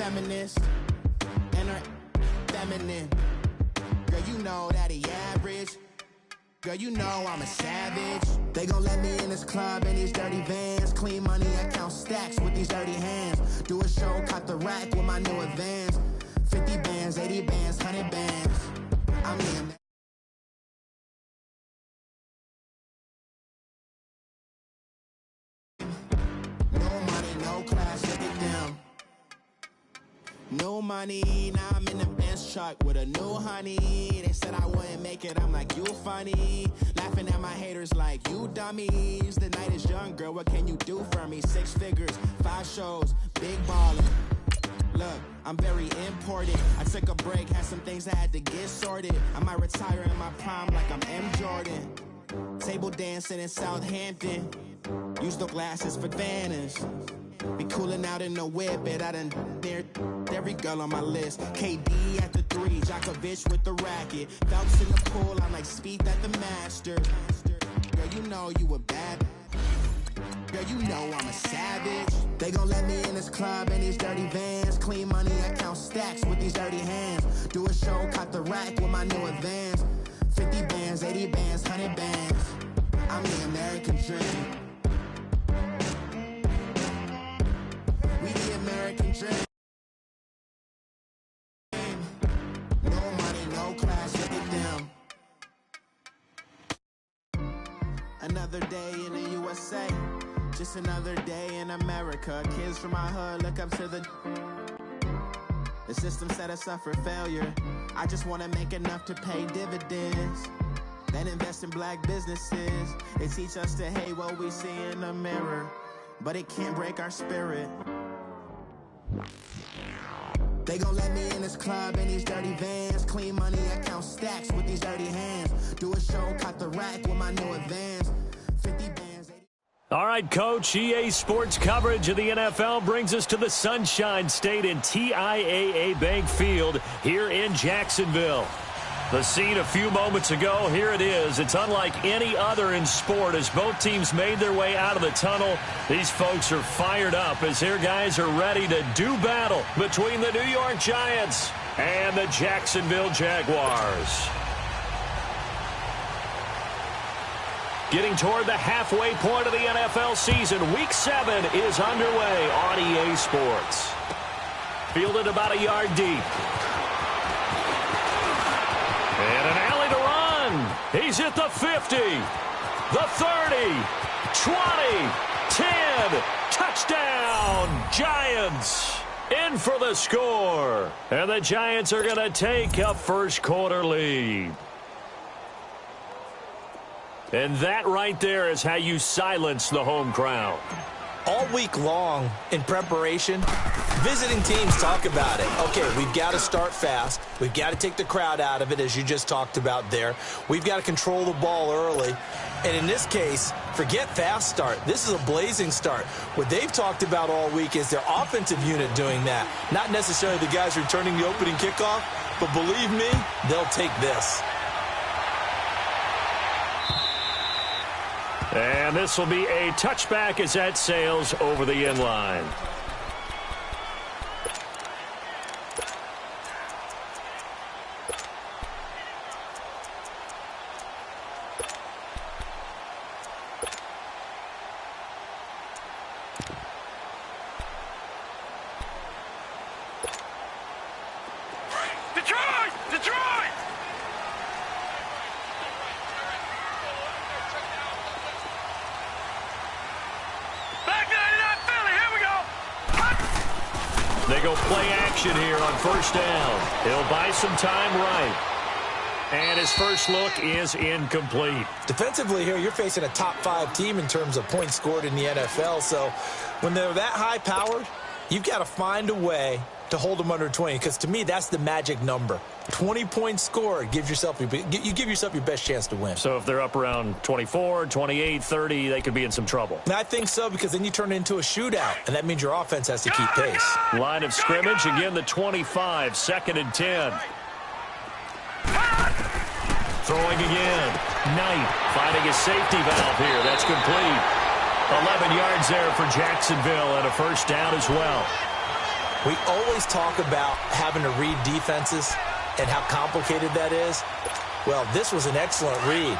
feminist and her feminine. Girl, you know that he average. Girl, you know I'm a savage. They gon' let me in this club in these dirty vans. Clean money, I count stacks with these dirty hands. Do a show, caught the rack with my new advance. 50 bands, 80 bands, 100 bands. I'm in that. No money, now I'm in the Benz truck with a new honey. They said I wouldn't make it, I'm like, you funny. Laughing at my haters like, you dummies. The night is young, girl, what can you do for me? 6 figures, 5 shows, big baller. Look, I'm very important. I took a break, had some things I had to get sorted. I might retire in my prime like I'm M. Jordan. Table dancing in Southampton. Use the glasses for Vannas. Be cooling out in the whip, but I done near every girl on my list. KD at the 3, Djokovic with the racket. Phelps in the pool, I'm like Speed at the Masters. Girl, you know you a bad. Girl, you know I'm a savage. They gon' let me in this club in these dirty vans. Clean money, I count stacks with these dirty hands. Do a show, caught the rack with my new advance. 50 bands, 80 bands, 100 bands. I'm the American dream. We the American dream. No money, no class, look at them. Another day in the USA. Just another day in America. Kids from my hood look up to the system set us up for failure. I just want to make enough to pay dividends. Then invest in black businesses. They teach us to hate what we see in the mirror, but it can't break our spirit. They gon' let me in this club in these dirty vans. Clean money, I count stacks with these dirty hands. Do a show, caught the rack with my new advance. 50 bands. All right, Coach, EA Sports coverage of the NFL brings us to the Sunshine State in TIAA Bank Field here in Jacksonville. The scene a few moments ago, here it is. It's unlike any other in sport as both teams made their way out of the tunnel. These folks are fired up as their guys are ready to do battle between the New York Giants and the Jacksonville Jaguars. Getting toward the halfway point of the NFL season, Week 7 is underway on EA Sports. Fielded about a yard deep. And an alley to run. He's at the 50, the 30, 20, 10. Touchdown, Giants. In for the score. And the Giants are going to take a first quarter lead. And that right there is how you silence the home crowd. All week long in preparation, visiting teams talk about it. Okay, we've got to start fast. We've got to take the crowd out of it, as you just talked about there. We've got to control the ball early. And in this case, forget fast start. This is a blazing start. What they've talked about all week is their offensive unit doing that. Not necessarily the guys returning the opening kickoff, but believe me, they'll take this. And this will be a touchback as that sails over the end line. They go play action here on first down. He'll buy some time right. And his first look is incomplete. Defensively here, you're facing a top 5 team in terms of points scored in the NFL. So when they're that high-powered, you've got to find a way to hold them under 20. Because to me, that's the magic number. 20 points scored, you give yourself your best chance to win. So if they're up around 24, 28, 30, they could be in some trouble. And I think so, because then you turn it into a shootout, and that means your offense has to keep pace. Line of scrimmage, again the 25, 2nd and 10. Throwing again. Knight finding a safety valve here. That's complete. 11 yards there for Jacksonville and a first down as well. We always talk about having to read defenses and how complicated that is. Well, this was an excellent read.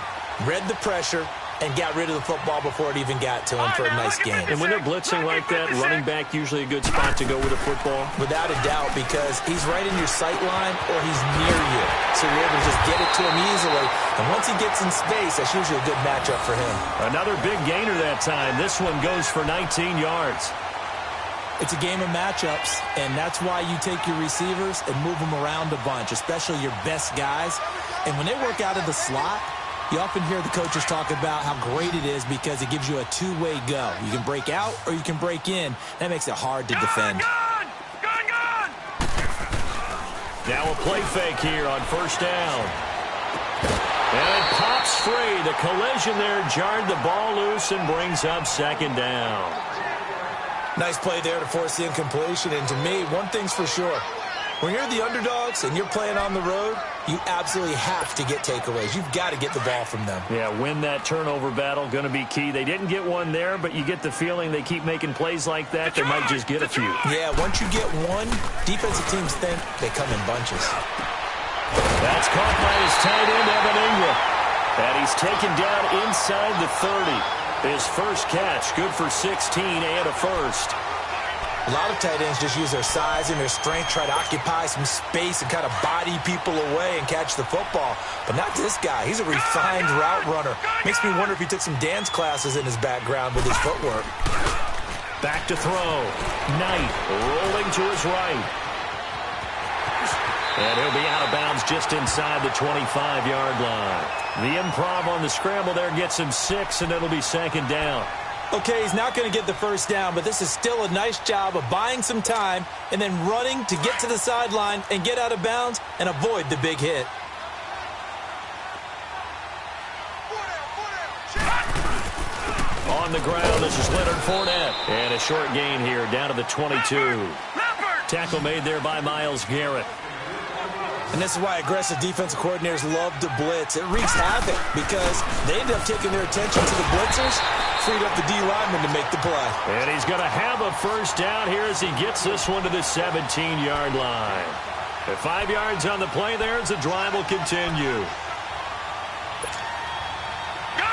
Read the pressure and got rid of the football before it even got to him for a nice gain. And when they're blitzing like that, running back usually a good spot to go with a football? Without a doubt, because he's right in your sight line or he's near you. So you're able to just get it to him easily. And once he gets in space, that's usually a good matchup for him. Another big gainer that time. This one goes for 19 yards. It's a game of matchups, and that's why you take your receivers and move them around a bunch, especially your best guys. And when they work out of the slot, you often hear the coaches talk about how great it is because it gives you a two-way go. You can break out or you can break in. That makes it hard to defend. Gone! Now a play fake here on first down. And it pops free. The collision there jarred the ball loose and brings up second down. Nice play there to force the incompletion. And to me, one thing's for sure. When you're the underdogs and you're playing on the road, you absolutely have to get takeaways. You've got to get the ball from them. Yeah, win that turnover battle, going to be key. They didn't get one there, but you get the feeling they keep making plays like that, they might just get a few. Yeah, once you get one, defensive teams think they come in bunches. That's caught by his tight end, Evan Ingram. And he's taken down inside the 30. His first catch, good for 16 and a first. A lot of tight ends just use their size and their strength, try to occupy some space and kind of body people away and catch the football. But not this guy. He's a refined route runner. Makes me wonder if he took some dance classes in his background with his footwork. Back to throw. Knight rolling to his right. And he'll be out of bounds just inside the 25-yard line. The improv on the scramble there gets him 6, and it'll be second down. Okay, he's not going to get the first down, but this is still a nice job of buying some time and then running to get to the sideline and get out of bounds and avoid the big hit. On the ground, this is Leonard Fournette. And a short gain here, down to the 22. Tackle made there by Myles Garrett. And this is why aggressive defensive coordinators love to blitz. It wreaks havoc because they end up taking their attention to the blitzers, freed up the D lineman to make the play. And he's going to have a first down here as he gets this one to the 17-yard line. At 5 yards on the play there as the drive will continue.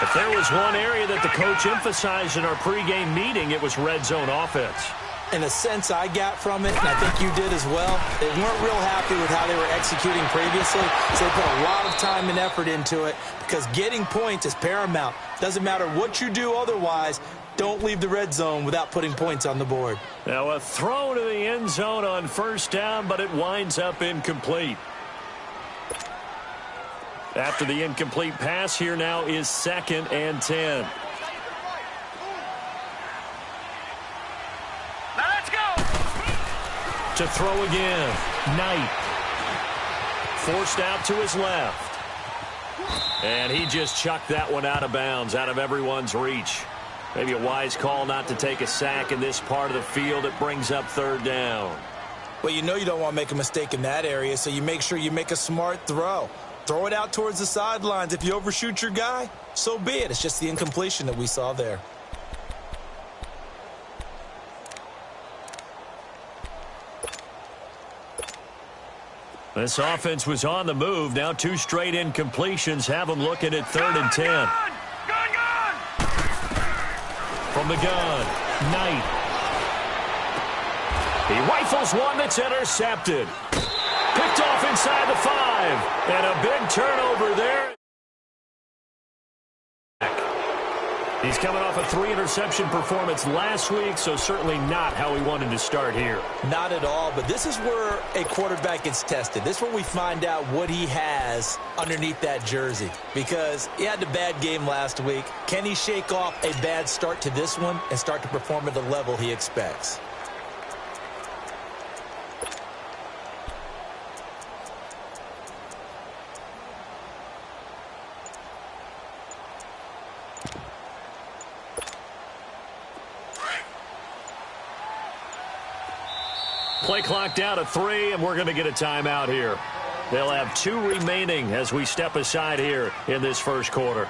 If there was one area that the coach emphasized in our pregame meeting, it was red zone offense. And the sense I got from it, and I think you did as well, they weren't real happy with how they were executing previously, so they put a lot of time and effort into it because getting points is paramount. Doesn't matter what you do otherwise, don't leave the red zone without putting points on the board. Now a throw to the end zone on first down, but it winds up incomplete. After the incomplete pass, here now is 2nd and 10. To throw again. Knight. Forced out to his left. And he just chucked that one out of bounds, out of everyone's reach. Maybe a wise call not to take a sack in this part of the field. It brings up 3rd down. Well, you know you don't want to make a mistake in that area, so you make sure you make a smart throw. Throw it out towards the sidelines. If you overshoot your guy, so be it. It's just the incompletion that we saw there. This offense was on the move. Now 2 straight incompletions have them looking at 3rd and 10. Gun! From the gun, Knight. He rifles one that's intercepted. Picked off inside the 5. And a big turnover there. He's coming off a 3-interception performance last week, so certainly not how he wanted to start here. Not at all, but this is where a quarterback gets tested. This is where we find out what he has underneath that jersey, because he had a bad game last week. Can he shake off a bad start to this one and start to perform at the level he expects? Play clock down to 3, and we're going to get a timeout here. They'll have 2 remaining as we step aside here in this first quarter.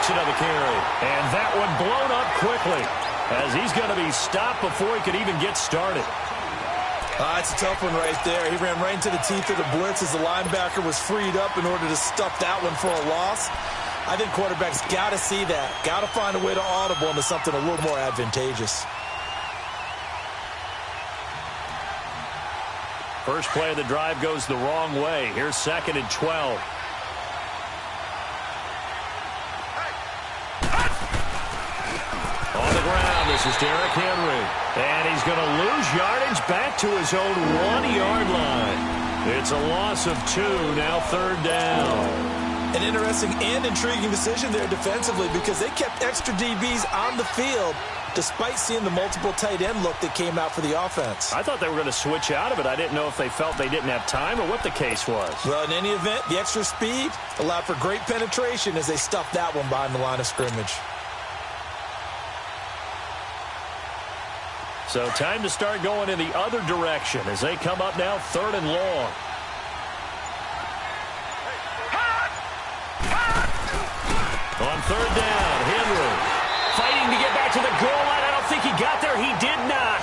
makes another carry. And that one blown up quickly as he's going to be stopped before he could even get started. It's a tough one right there. He ran right into the teeth of the blitz as the linebacker was freed up in order to stuff that one for a loss. I think quarterbacks got to see that. Got to find a way to audible into something a little more advantageous. First play of the drive goes the wrong way. Here's 2nd and 12. On the ground, this is Derrick Henry. And he's going to lose yardage back to his own 1-yard line. It's a loss of 2, now 3rd down. An interesting and intriguing decision there defensively because they kept extra DBs on the field despite seeing the multiple tight end look that came out for the offense. I thought they were going to switch out of it. I didn't know if they felt they didn't have time or what the case was. Well, in any event, the extra speed allowed for great penetration as they stuffed that one behind the line of scrimmage. So time to start going in the other direction as they come up now 3rd and long. On 3rd down, Henry fighting to get back to the goal line. I don't think he got there. He did not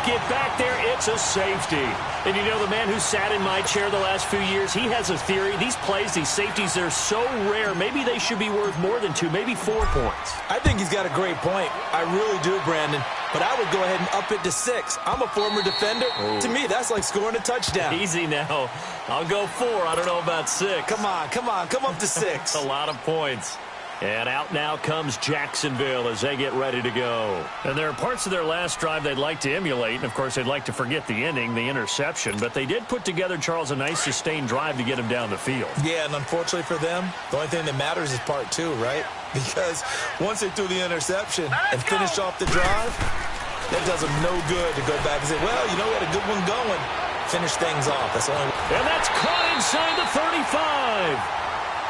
get back there. It's a safety. And you know, the man who sat in my chair the last few years, he has a theory. These plays, these safeties, they're so rare. Maybe they should be worth more than 2, maybe 4 points. I think he's got a great point. I really do, Brandon. But I would go ahead and up it to 6. I'm a former defender. Oh. To me, that's like scoring a touchdown. Easy now. I'll go 4. I don't know about 6. Come on. Come up to 6. That's a lot of points. And out now comes Jacksonville as they get ready to go. And there are parts of their last drive they'd like to emulate. And, of course, they'd like to forget the ending, the interception. But they did put together, Charles, a nice sustained drive to get him down the field. Yeah, and unfortunately for them, the only thing that matters is part 2, right? Because once they threw the interception and finished off the drive, that does them no good to go back and say, well, you know, we had a good one going. Finish things off. That's the only way. And that's caught inside the 35.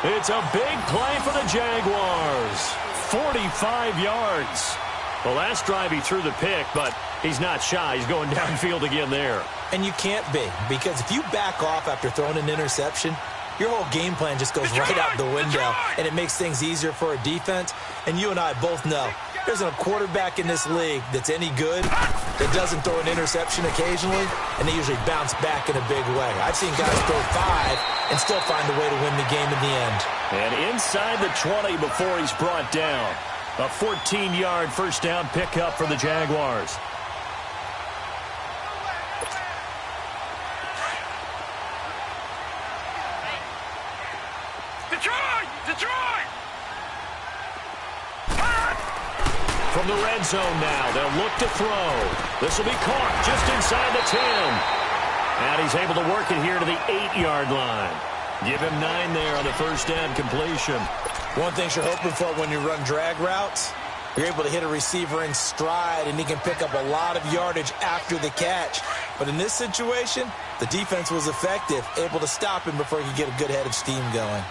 It's a big play for the Jaguars. 45 yards. The last drive he threw the pick, but he's not shy. He's going downfield again there. And you can't be, because if you back off after throwing an interception, your whole game plan just goes right out the window, and it makes things easier for a defense. And you and I both know there's a quarterback in this league that's any good that doesn't throw an interception occasionally, and they usually bounce back in a big way. I've seen guys throw 5 and still find a way to win the game in the end. And inside the 20 before he's brought down. A 14-yard first down pickup for the Jaguars. Detroit! From the red zone now, they'll look to throw. This will be caught just inside the 10. And he's able to work it here to the 8-yard line. Give him 9 there on the first down completion. One thing you're hoping for when you run drag routes, you're able to hit a receiver in stride, and he can pick up a lot of yardage after the catch. But in this situation, the defense was effective, able to stop him before he could get a good head of steam going.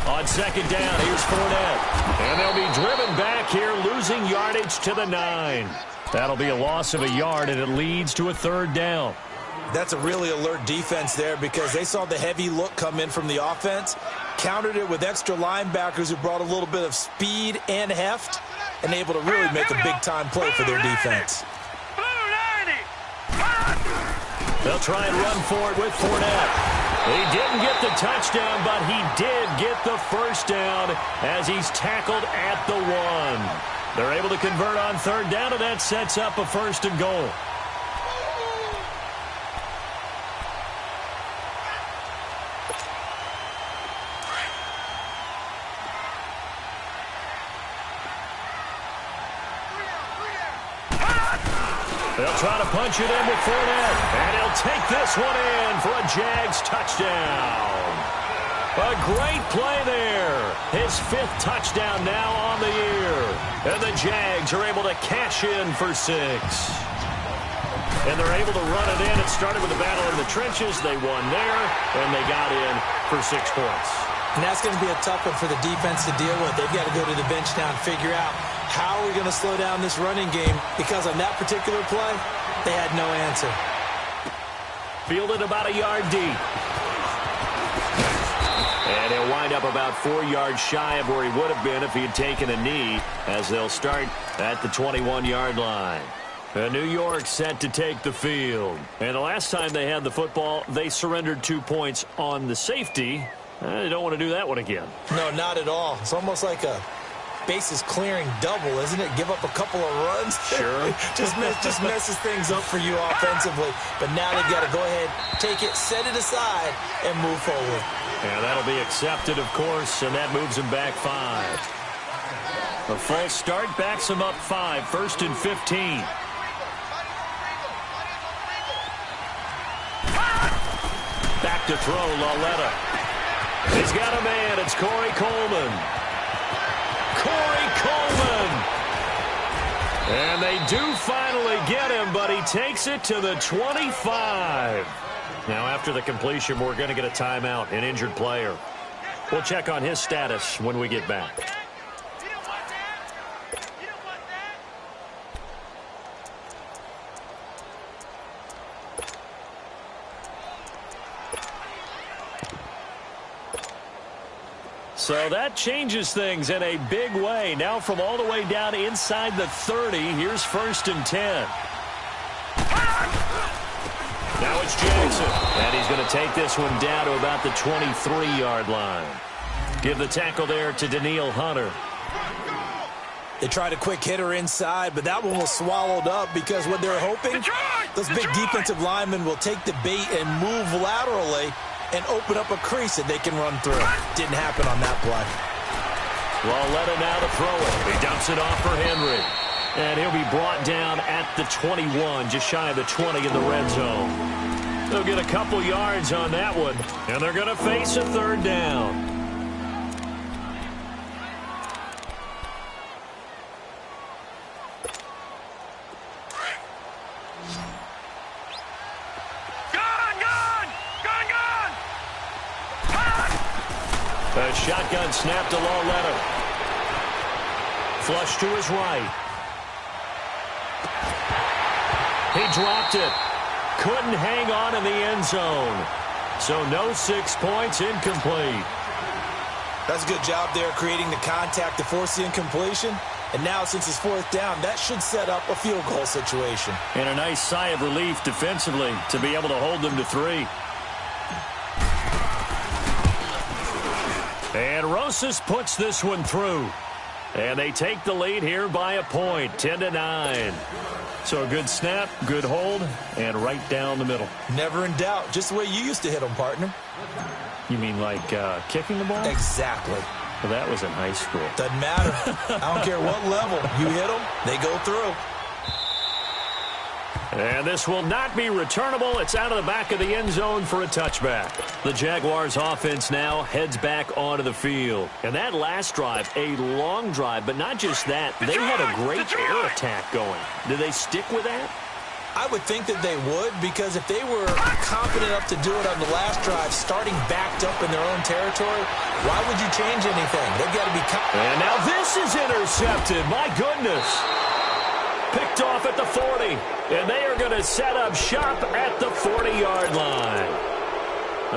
On second down, here's Fournette. And they'll be driven back here, losing yardage to the 9. That'll be a loss of a yard, and it leads to a 3rd down. That's a really alert defense there because they saw the heavy look come in from the offense, countered it with extra linebackers who brought a little bit of speed and heft, and able to really make a big-time play for their defense. They'll try and run for it with Fournette. He didn't get the touchdown, but he did get the first down as he's tackled at the 1. They're able to convert on 3rd down, and that sets up a 1st and goal. They'll try to punch it in with Fournette, and he'll take this one in for a Jags touchdown. A great play there. His 5th touchdown now on the year. And the Jags are able to cash in for 6. And they're able to run it in. It started with a battle in the trenches. They won there, and they got in for 6 points. And that's going to be a tough one for the defense to deal with. They've got to go to the bench now and figure out how are we going to slow down this running game, because on that particular play, they had no answer. Fielded about a yard deep. And he'll wind wind up about 4 yards shy of where he would have been if he had taken a knee, as they'll start at the 21-yard line. New York set to take the field. And the last time they had the football, they surrendered 2 points on the safety. They don't want to do that one again. No, not at all. It's almost like a bases clearing double, isn't it? Give up a couple of runs. Sure. just messes things up for you offensively. But now they've got to go ahead, take it, set it aside, and move forward. And that'll be accepted, of course, and that moves him back 5. A false start backs him up 5, 1st and 15. Back to throw, Lauletta. He's got a man. It's Corey Coleman. Corey Coleman. And they do finally get him, but he takes it to the 25. Now, after the completion, we're going to get a timeout, an injured player. We'll check on his status when we get back. So that changes things in a big way. Now from all the way down inside the 30, here's 1st and 10. Now it's Jackson, and he's going to take this one down to about the 23-yard line. Give the tackle there to Danielle Hunter. They tried a quick hitter inside, but that one was swallowed up because what they're hoping, those big defensive linemen will take the bait and move laterally and open up a crease that they can run through. Didn't happen on that play. Lauletta now to throw it. He dumps it off for Henry. And he'll be brought down at the 21, just shy of the 20 in the red zone. They'll get a couple yards on that one, and they're going to face a 3rd down. A shotgun snap to Lauletta. Flush to his right. He dropped it. Couldn't hang on in the end zone. So no 6 points, incomplete. That's a good job there creating the contact to force the incompletion. And now since it's 4th down, that should set up a field goal situation. And a nice sigh of relief defensively to be able to hold them to 3. And Rosas puts this one through. And they take the lead here by a point, 10-9. So a good snap, good hold, and right down the middle. Never in doubt. Just the way you used to hit them, partner. You mean like kicking the ball? Exactly. Well, that was in high school. Doesn't matter. I don't care what level. You hit them, they go through. And this will not be returnable. It's out of the back of the end zone for a touchback. The Jaguars offense now heads back onto the field. And that last drive, a long drive, but not just that. They had a great air attack going. Do they stick with that? I would think that they would, because if they were confident enough to do it on the last drive, starting backed up in their own territory, why would you change anything? They've got to be confident. And now this is intercepted. My goodness. Picked off at the 40, and they are going to set up shop at the 40-yard line.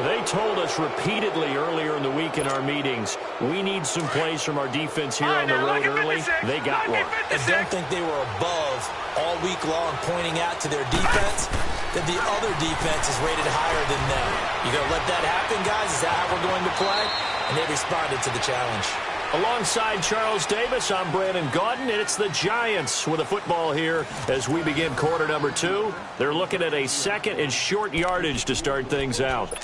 They told us repeatedly earlier in the week in our meetings, we need some plays from our defense here on the road early. They got one. I don't think they were above all week long pointing out to their defense that the other defense is rated higher than them. You going to let that happen, guys? Is that how we're going to play? And they responded to the challenge. Alongside Charles Davis, I'm Brandon Gaudin, and it's the Giants with a football here as we begin quarter number 2. They're looking at a 2nd and short yardage to start things out.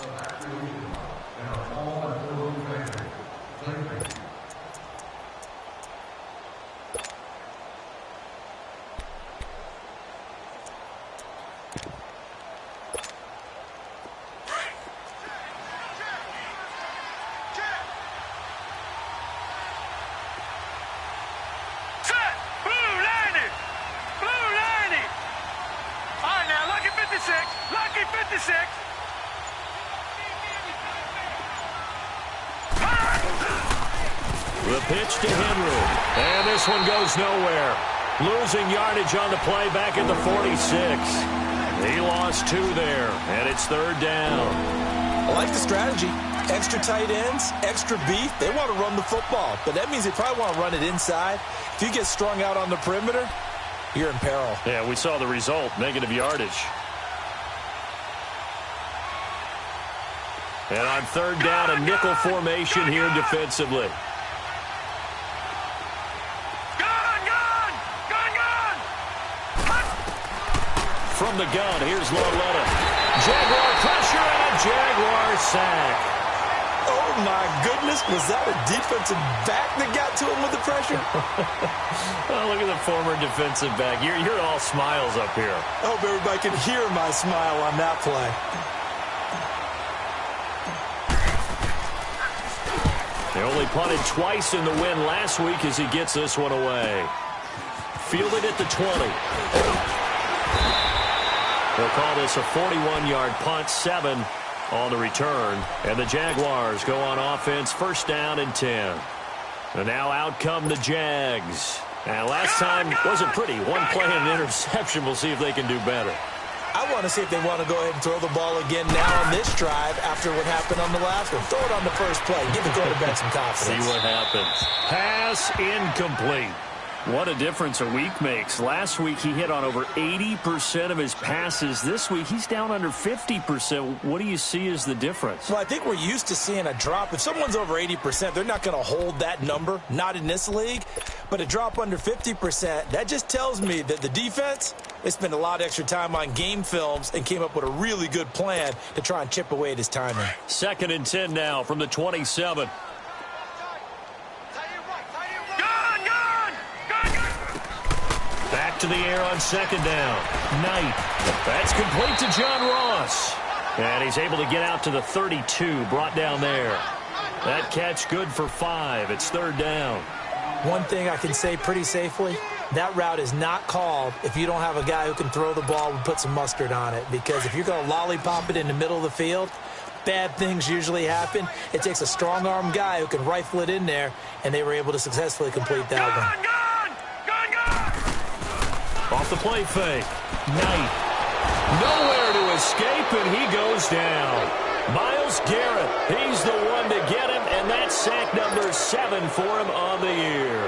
The pitch to Henry. And this one goes nowhere. Losing yardage on the play back at the 46. He lost 2 there, and it's 3rd down. I like the strategy. Extra tight ends, extra beef, they want to run the football. But that means they probably want to run it inside. If you get strung out on the perimeter, you're in peril. Yeah, we saw the result, negative yardage. And on third down, a nickel formation here defensively. From the gun, here's Loletta. Jaguar pressure and a Jaguar sack. Oh, my goodness. Was that a defensive back that got to him with the pressure? Oh, look at the former defensive back. You're all smiles up here. I hope everybody can hear my smile on that play. They only punted twice in the win last week as he gets this one away. Fielded at the 20. They'll call this a 41-yard punt, 7 on the return. And the Jaguars go on offense, first down and 10. And now out come the Jags. And last time wasn't pretty. One play and an interception. We'll see if they can do better. I want to see if they want to go ahead and throw the ball again now on this drive after what happened on the last one. Throw it on the first play. Give the quarterback some confidence. See what happens. Pass incomplete. What a difference a week makes. Last week he hit on over 80% of his passes. This week he's down under 50%. What do you see as the difference? Well, I think we're used to seeing a drop. If someone's over 80%, they're not going to hold that number, not in this league. But a drop under 50%, that just tells me that the defense, they spent a lot of extra time on game films and came up with a really good plan to try and chip away at his timing. 2nd and 10 now from the 27. Back to the air on 2nd down. Knight. That's complete to John Ross. And he's able to get out to the 32, brought down there. That catch good for 5. It's 3rd down. One thing I can say pretty safely, that route is not called if you don't have a guy who can throw the ball and put some mustard on it. Because if you're going to lollipop it in the middle of the field, bad things usually happen. It takes a strong-arm guy who can rifle it in there, and they were able to successfully complete that one. Off the play fake. Knight. Nowhere to escape, and he goes down. Myles Garrett, he's the one to get him, and that's sack number 7 for him on the year.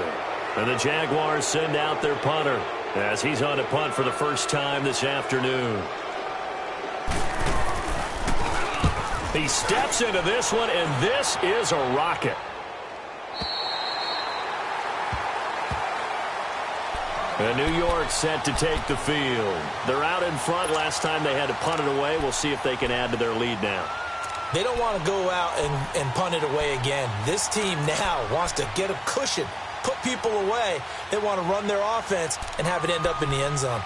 And the Jaguars send out their punter as he's on to punt for the first time this afternoon. He steps into this one, and this is a rocket. And New York set to take the field. They're out in front. Last time they had to punt it away. We'll see if they can add to their lead now. They don't want to go out and punt it away again. This team now wants to get a cushion, put people away. They want to run their offense and have it end up in the end zone.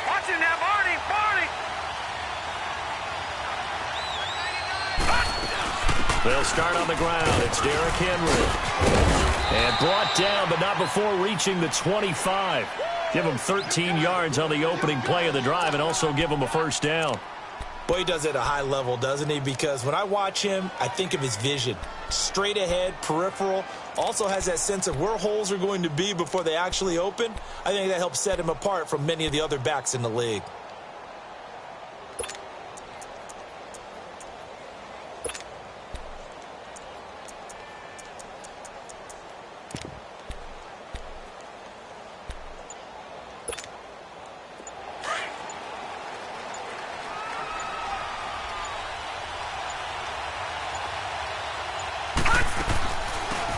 Watching that, Barney! They'll start on the ground. It's Derrick Henry. And brought down, but not before reaching the 25. Give him 13 yards on the opening play of the drive and also give him a first down. Boy, he does it at a high level, doesn't he? Because when I watch him, I think of his vision. Straight ahead, peripheral. Also has that sense of where holes are going to be before they actually open. I think that helps set him apart from many of the other backs in the league.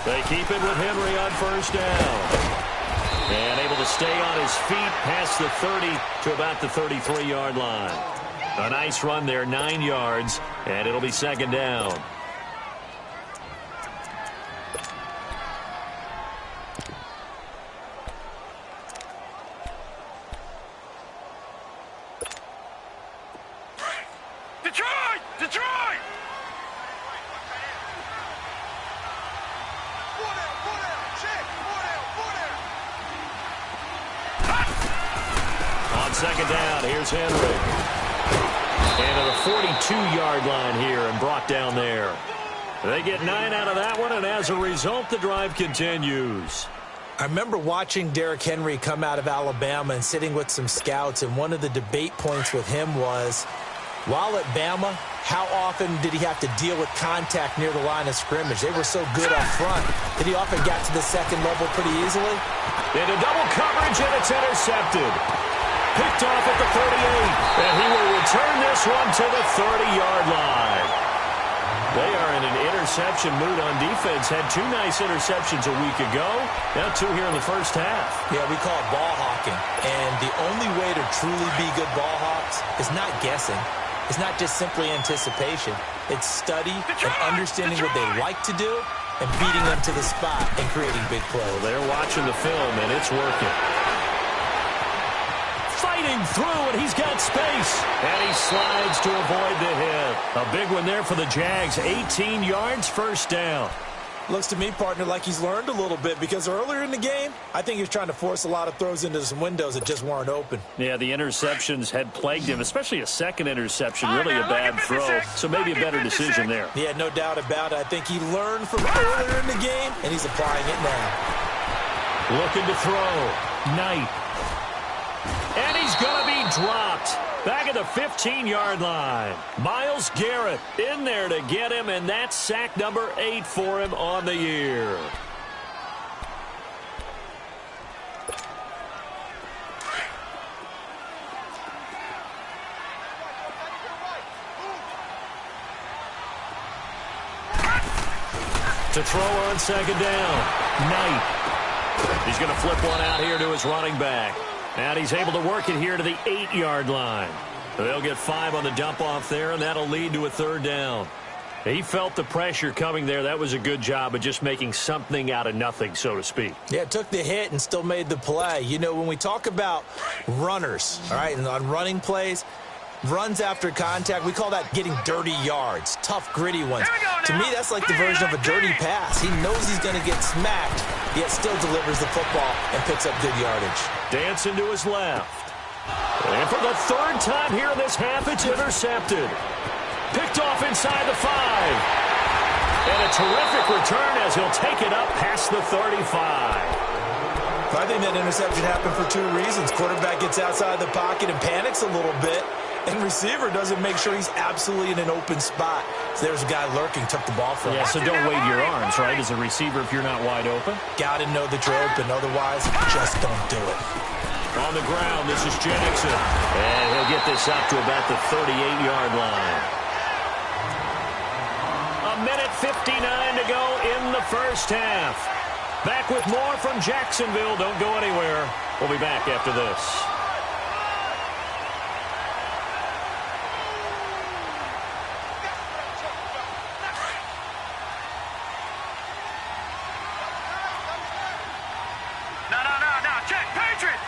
They keep it with Henry on first down. And able to stay on his feet past the 30 to about the 33-yard line. A nice run there, 9 yards, and it'll be 2nd down. Detroit! On 2nd down, here's Henry. And to the 42-yard line here and brought down there. They get 9 out of that one, and as a result, the drive continues. I remember watching Derrick Henry come out of Alabama and sitting with some scouts, and one of the debate points with him was, while at Bama, how often did he have to deal with contact near the line of scrimmage? They were so good up front that he often got to the second level pretty easily. Into double coverage, and it's intercepted. Picked off at the 38, and he will return this one to the 30-yard line. They are in an interception mood on defense. Had 2 nice interceptions a week ago. Now 2 here in the first half. Yeah, we call it ball hawking. And the only way to truly be good ball hawks is not guessing. It's not just simply anticipation. It's study and understanding what they like to do and beating them to the spot and creating big plays. Well, they're watching the film, and it's working. Fighting through, and he's got space. And he slides to avoid the hit. A big one there for the Jags. 18 yards, first down. Looks to me, partner, like he's learned a little bit, because earlier in the game, I think he was trying to force a lot of throws into some windows that just weren't open. Yeah, the interceptions had plagued him, especially a second interception, really a bad throw. So maybe a better decision there. Yeah, no doubt about it. I think he learned from earlier in the game, and he's applying it now. Looking to throw. Knight. And he's going to be dropped. Back at the 15-yard line. Myles Garrett in there to get him, and that's sack number 8 for him on the year. To throw on second down. Knight. He's going to flip one out here to his running back. And he's able to work it here to the 8-yard line. They'll get 5 on the dump-off there, and that'll lead to a third down. He felt the pressure coming there. That was a good job of just making something out of nothing, so to speak. Yeah, took the hit and still made the play. You know, when we talk about runners, all right, and on running plays, runs after contact, we call that getting dirty yards, tough, gritty ones. To me, that's like the version of a dirty pass. He knows he's going to get smacked, yet still delivers the football and picks up good yardage. Dancing to his left. And for the 3rd time here in this half, it's intercepted. Picked off inside the 5. And a terrific return as he'll take it up past the 35. I think that interception happened for 2 reasons. Quarterback gets outside the pocket and panics a little bit, and receiver doesn't make sure he's absolutely in an open spot. So there's a guy lurking, took the ball from him. Yeah, so don't wave your arms, right, as a receiver if you're not wide open. Got to know that you're open. Otherwise, just don't do it. On the ground, this is Jackson. And he'll get this up to about the 38-yard line. 1:59 to go in the first half. Back with more from Jacksonville. Don't go anywhere. We'll be back after this. No. Check. Patriot.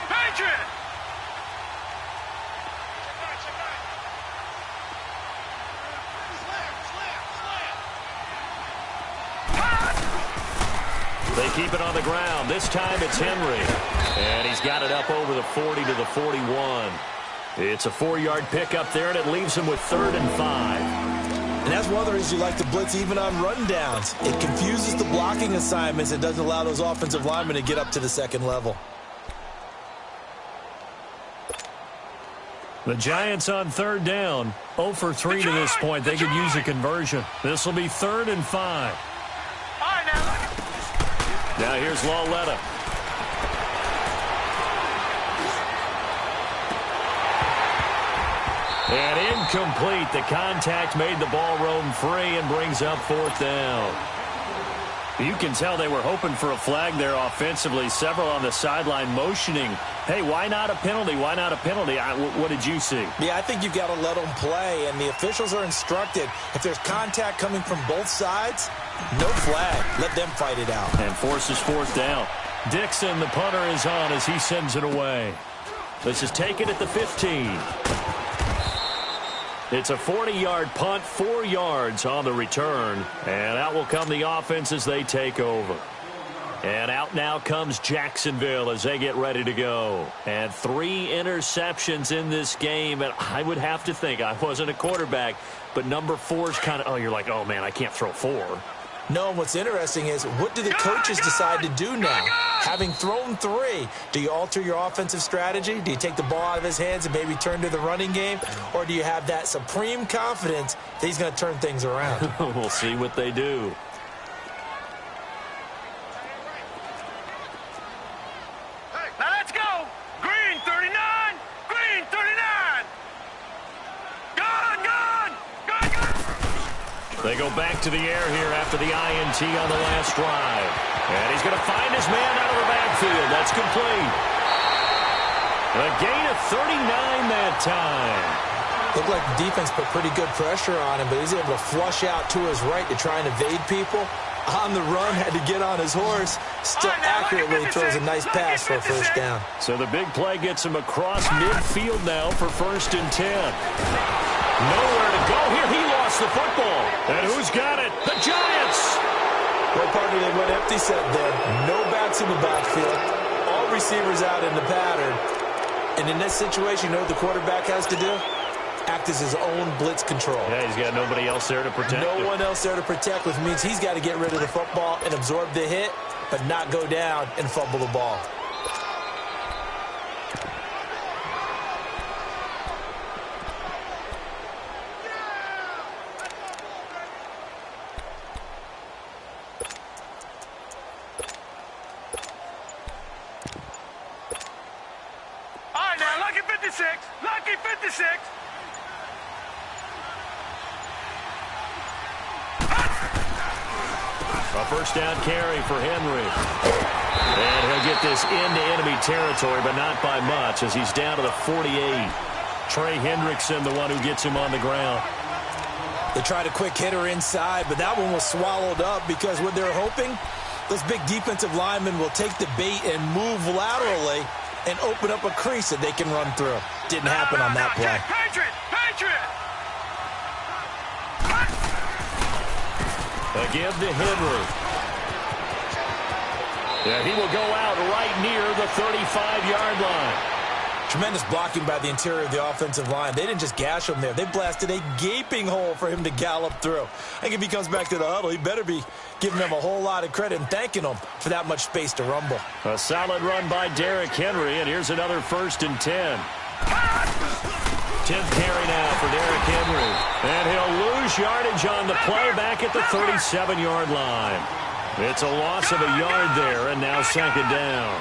They keep it on the ground. This time it's Henry. And he's got it up over the 40 to the 41. It's a 4-yard pickup there, and it leaves him with 3rd and 5. And that's one of the reasons you like to blitz even on rundowns. It confuses the blocking assignments and doesn't allow those offensive linemen to get up to the second level. The Giants on 3rd down. 0 for 3 to this point. They could use a conversion. This will be 3rd and 5. Now here's Lauletta. And incomplete. The contact made the ball roam free and brings up 4th down. You can tell they were hoping for a flag there offensively. Several on the sideline motioning, hey, why not a penalty? Why not a penalty? What did you see? Yeah, I think you've got to let them play, and the officials are instructed. If there's contact coming from both sides, no flag. Let them fight it out. And forces 4th down. Dixon, the punter, is on as he sends it away. This is taken at the 15. It's a 40-yard punt, 4 yards on the return. And out will come the offense as they take over. And out now comes Jacksonville as they get ready to go. And 3 interceptions in this game. And I would have to think, I wasn't a quarterback, but number 4 is kind of, oh, you're like, oh, man, I can't throw 4. No, and what's interesting is, what do the coaches decide to do now? Having thrown 3, do you alter your offensive strategy? Do you take the ball out of his hands and maybe turn to the running game? Or do you have that supreme confidence that he's going to turn things around? We'll see what they do. Now let's go. Green 39. Green 39. Gun. They go back to the air here after the INT on the last drive. And he's going to find his man out of the backfield. That's complete. A gain of 39 that time. Looked like the defense put pretty good pressure on him, but he's able to flush out to his right to try and evade people. On the run, had to get on his horse. Still accurately throws a nice pass for a first down. So the big play gets him across midfield now for 1st and 10. Nowhere to go here. He lost the football. And who's got it? The Giants. Well, partner, they went empty set there. No backs in the backfield. All receivers out in the pattern. And in this situation, you know what the quarterback has to do? Act as his own blitz control. Yeah, he's got nobody else there to protect him. No one else there to protect, which means he's got to get rid of the football and absorb the hit, but not go down and fumble the ball. All right, now, lucky 56. Lucky 56. A first down carry for Henry. And he'll get this into enemy territory, but not by much as he's down to the 48. Trey Hendrickson, the one who gets him on the ground. They tried a quick hitter inside, but that one was swallowed up because what they're hoping, those big defensive linemen will take the bait and move laterally and open up a crease that they can run through. Didn't happen on that play. Patriot! A give to Henry. Yeah, he will go out right near the 35-yard line. Tremendous blocking by the interior of the offensive line. They didn't just gash him there. They blasted a gaping hole for him to gallop through. I think if he comes back to the huddle, he better be giving them a whole lot of credit and thanking them for that much space to rumble. A solid run by Derrick Henry, and here's another 1st and 10. 10th carry now for Derrick Henry. And he'll lose yardage on the play back at the 37-yard line. It's a loss of a yard there, and now 2nd down.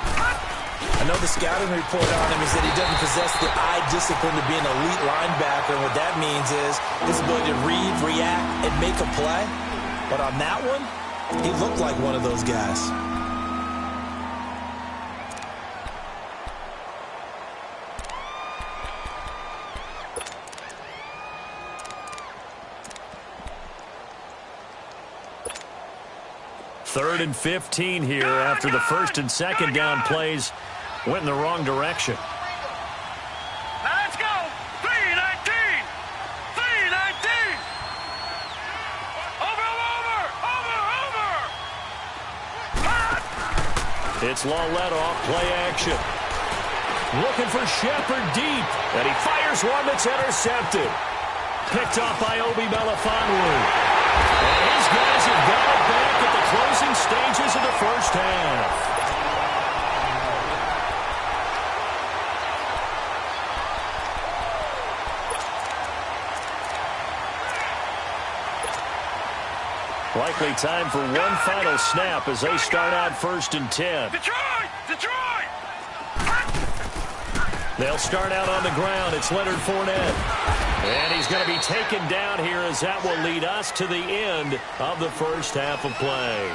I know the scouting report on him is that he doesn't possess the eye discipline to be an elite linebacker. And what that means is his ability to read, react, and make a play. But on that one, he looked like one of those guys. Third and 15 here after the 1st and 2nd down plays went in the wrong direction. Now let's go. 319. 319. Over. It's Lawlett off play action. Looking for Shepard deep. And he fires one that's intercepted. Picked off by Obi Melifonwu. And his guys have got it back at the closing stages of the first half. Likely time for one final snap as they start out 1st and 10. Detroit! They'll start out on the ground. It's Leonard Fournette. And he's going to be taken down here as that will lead us to the end of the first half of play.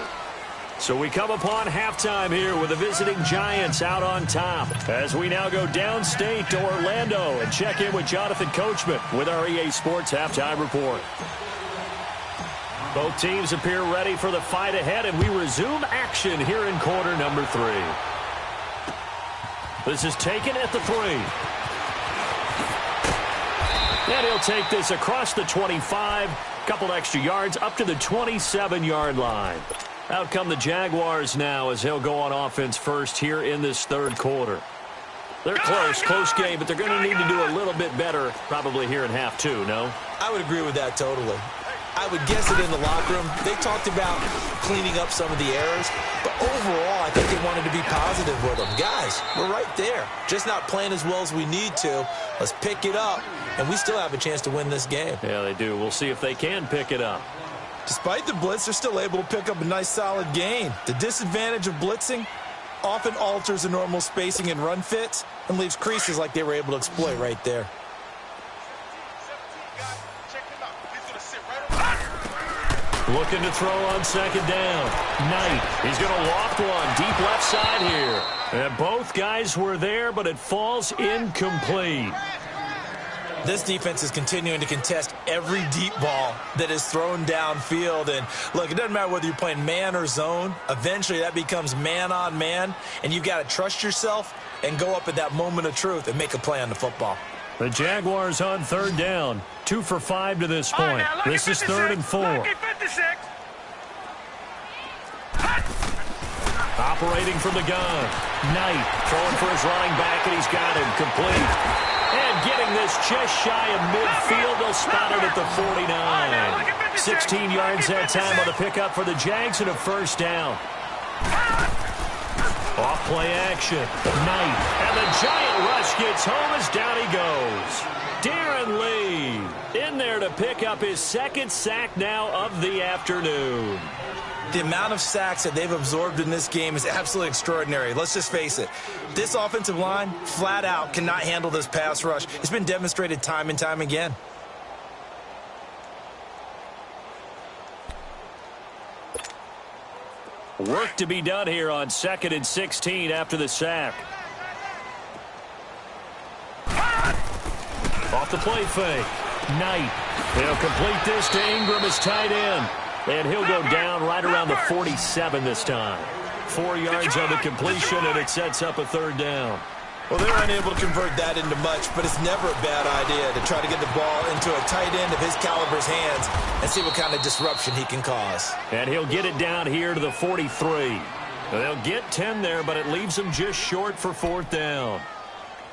So we come upon halftime here with the visiting Giants out on top as we now go downstate to Orlando and check in with Jonathan Coachman with our EA Sports Halftime Report. Both teams appear ready for the fight ahead, and we resume action here in quarter number 3. This is taken at the 3. And he'll take this across the 25, couple extra yards up to the 27-yard line. Out come the Jaguars now as he'll go on offense first here in this 3rd quarter. They're close game, but they're going to need to do a little bit better probably here in half 2, no? I would agree with that totally. I would guess that in the locker room, they talked about cleaning up some of the errors, but overall, I think they wanted to be positive with them. Guys, we're right there, just not playing as well as we need to. Let's pick it up, and we still have a chance to win this game. Yeah, they do. We'll see if they can pick it up. Despite the blitz, they're still able to pick up a nice, solid gain. The disadvantage of blitzing often alters the normal spacing and run fits and leaves creases like they were able to exploit right there. Looking to throw on second down. Knight, he's going to loft one deep left side here. And both guys were there, but it falls incomplete. This defense is continuing to contest every deep ball that is thrown downfield. And, look, it doesn't matter whether you're playing man or zone. Eventually, that becomes man-on-man, and you've got to trust yourself and go up at that moment of truth and make a play on the football. The Jaguars on third down. 2 for 5 to this point. Right, this is 3rd and 4. Operating from the gun. Knight throwing for his running back, and he's got him complete. And getting this just shy of midfield. They'll spot it at the 49. 16 yards that time on the pickup for the Jags and a first down. Off play action. Knight. And the giant rush gets home as down he goes. Darren Lee in there to pick up his second sack now of the afternoon. The amount of sacks that they've absorbed in this game is absolutely extraordinary. Let's just face it. This offensive line, flat out, cannot handle this pass rush. It's been demonstrated time and time again. Work to be done here on 2nd and 16 after the sack. Off the play fake. Knight. He'll complete this to Ingram as tight end. And he'll go down right around the 47 this time. 4 yards on the completion, and it sets up a third down. Well, they were unable to convert that into much, but it's never a bad idea to try to get the ball into a tight end of his caliber's hands and see what kind of disruption he can cause. And he'll get it down here to the 43. They'll get 10 there, but it leaves them just short for 4th down.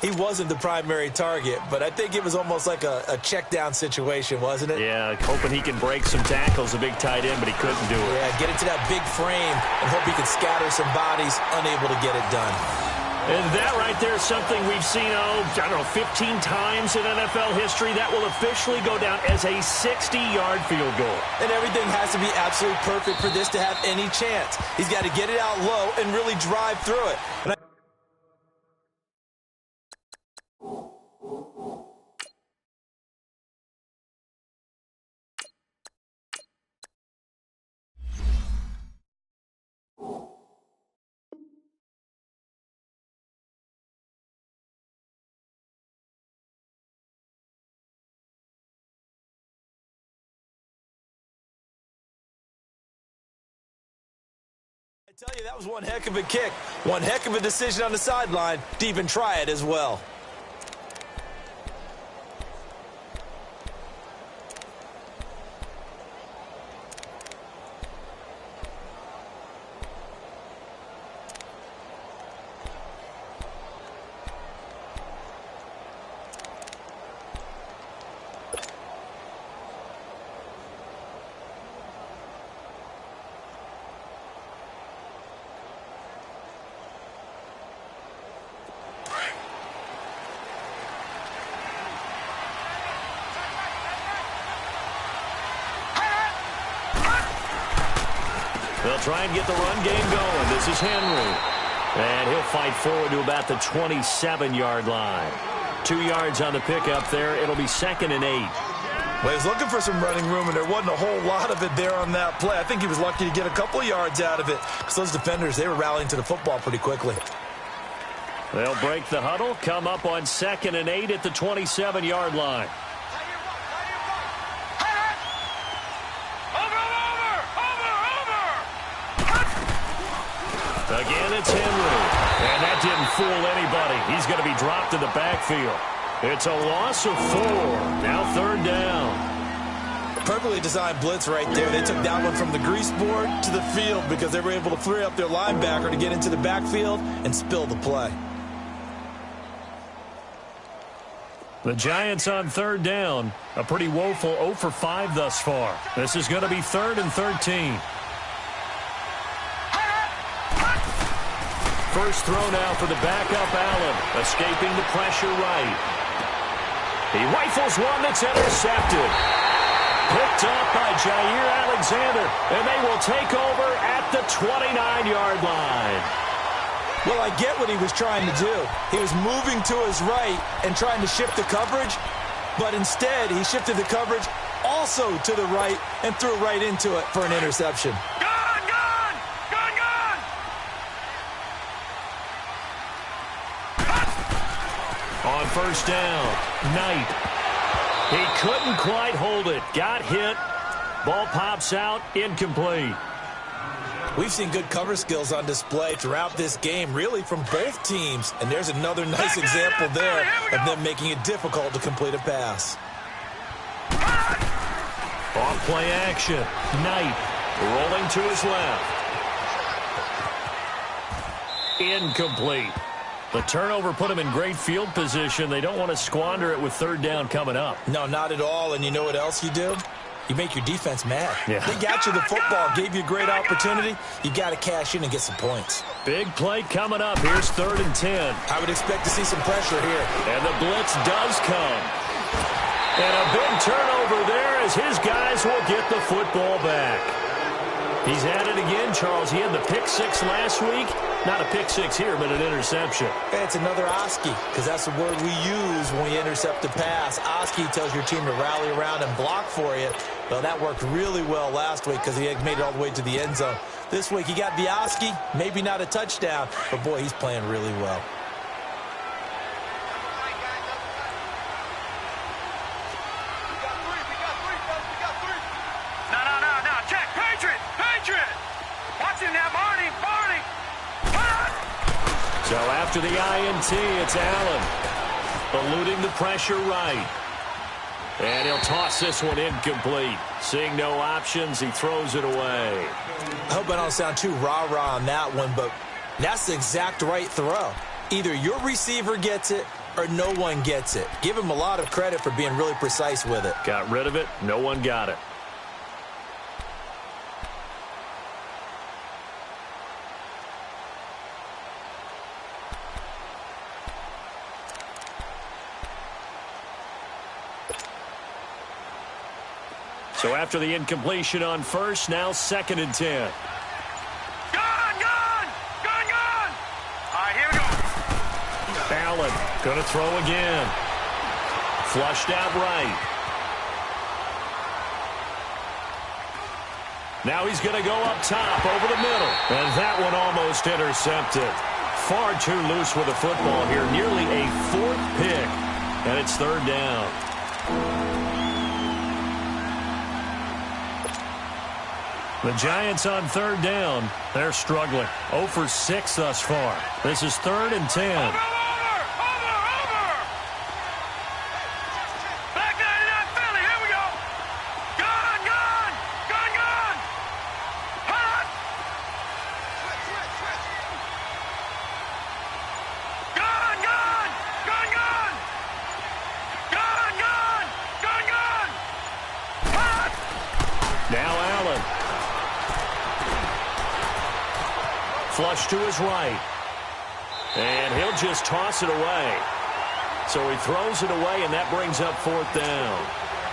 He wasn't the primary target, but I think it was almost like a check down situation, wasn't it? Yeah, hoping he can break some tackles, a big tight end, but he couldn't do it. Yeah, get into that big frame and hope he can scatter some bodies, unable to get it done. And that right there is something we've seen, 15 times in NFL history. That will officially go down as a 60-yard field goal. And everything has to be absolutely perfect for this to have any chance. He's got to get it out low and really drive through it. I tell you, that was one heck of a kick. One heck of a decision on the sideline to even try it as well. They'll try and get the run game going. This is Henry. And he'll fight forward to about the 27-yard line. 2 yards on the pickup there. It'll be 2nd and 8. Well, he was looking for some running room, and there wasn't a whole lot of it there on that play. I think he was lucky to get a couple of yards out of it because those defenders, they were rallying to the football pretty quickly. They'll break the huddle, come up on 2nd and 8 at the 27-yard line. Again, it's Henry. And that didn't fool anybody. He's going to be dropped in the backfield. It's a loss of 4. Now 3rd down. Perfectly designed blitz right there. They took that one from the grease board to the field because they were able to free up their linebacker to get into the backfield and spill the play. The Giants on third down. A pretty woeful 0 for 5 thus far. This is going to be 3rd and 13. First throw now for the backup Allen. Escaping the pressure right. He rifles one that's intercepted. Picked up by Jair Alexander. And they will take over at the 29-yard line. Well, I get what he was trying to do. He was moving to his right and trying to shift the coverage, but instead he shifted the coverage also to the right and threw right into it for an interception. Gone, gone, gone, gone. On first down, Knight. He couldn't quite hold it. Got hit. Ball pops out, incomplete. We've seen good cover skills on display throughout this game, really from both teams. And there's another nice example there of them making it difficult to complete a pass. Off play action. Knight rolling to his left. Incomplete. The turnover put him in great field position. They don't want to squander it with third down coming up. No, not at all. And you know what else you do? You make your defense mad. Yeah. They got you the football, gave you a great opportunity. You got to cash in and get some points. Big play coming up. Here's 3rd and 10. I would expect to see some pressure here. And the blitz does come. And a big turnover there as his guys will get the football back. He's at it again, Charles. He had the pick 6 last week. Not a pick 6 here, but an interception. It's another Oski, because that's the word we use when we intercept a pass. Oski tells your team to rally around and block for you. Well, that worked really well last week because he had made it all the way to the end zone. This week he got the Oski, maybe not a touchdown, but boy, he's playing really well. No, check, Patriot. Watch him now, Barney. So after the INT, it's Allen. Eluding the pressure right. And he'll toss this one incomplete. Seeing no options, he throws it away. I hope I don't sound too rah-rah on that one, but that's the exact right throw. Either your receiver gets it or no one gets it. Give him a lot of credit for being really precise with it. Got rid of it. No one got it. So after the incompletion on first, now 2nd and 10. Gone. All right, here we go. Allen going to throw again. Flushed out right. Now he's going to go up top over the middle. And that one almost intercepted. Far too loose with the football here. Nearly a 4th pick. And it's 3rd down. The Giants on 3rd down. They're struggling. 0 for 6 thus far. This is 3rd and 10. Over. Back 99 Philly, here we go. Gone. Hot. Gone. Hot. Now Allen. Flush to his right. And he'll just toss it away. So he throws it away, and that brings up 4th down.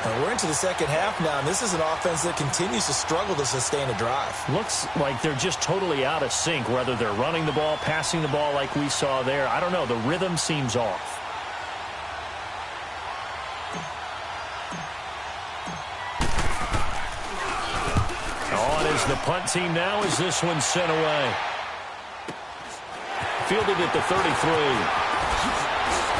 And we're into the second half now, and this is an offense that continues to struggle to sustain a drive. Looks like they're just totally out of sync, whether they're running the ball, passing the ball like we saw there. I don't know. The rhythm seems off. On is the punt team now as this one's sent away. Fielded at the 33.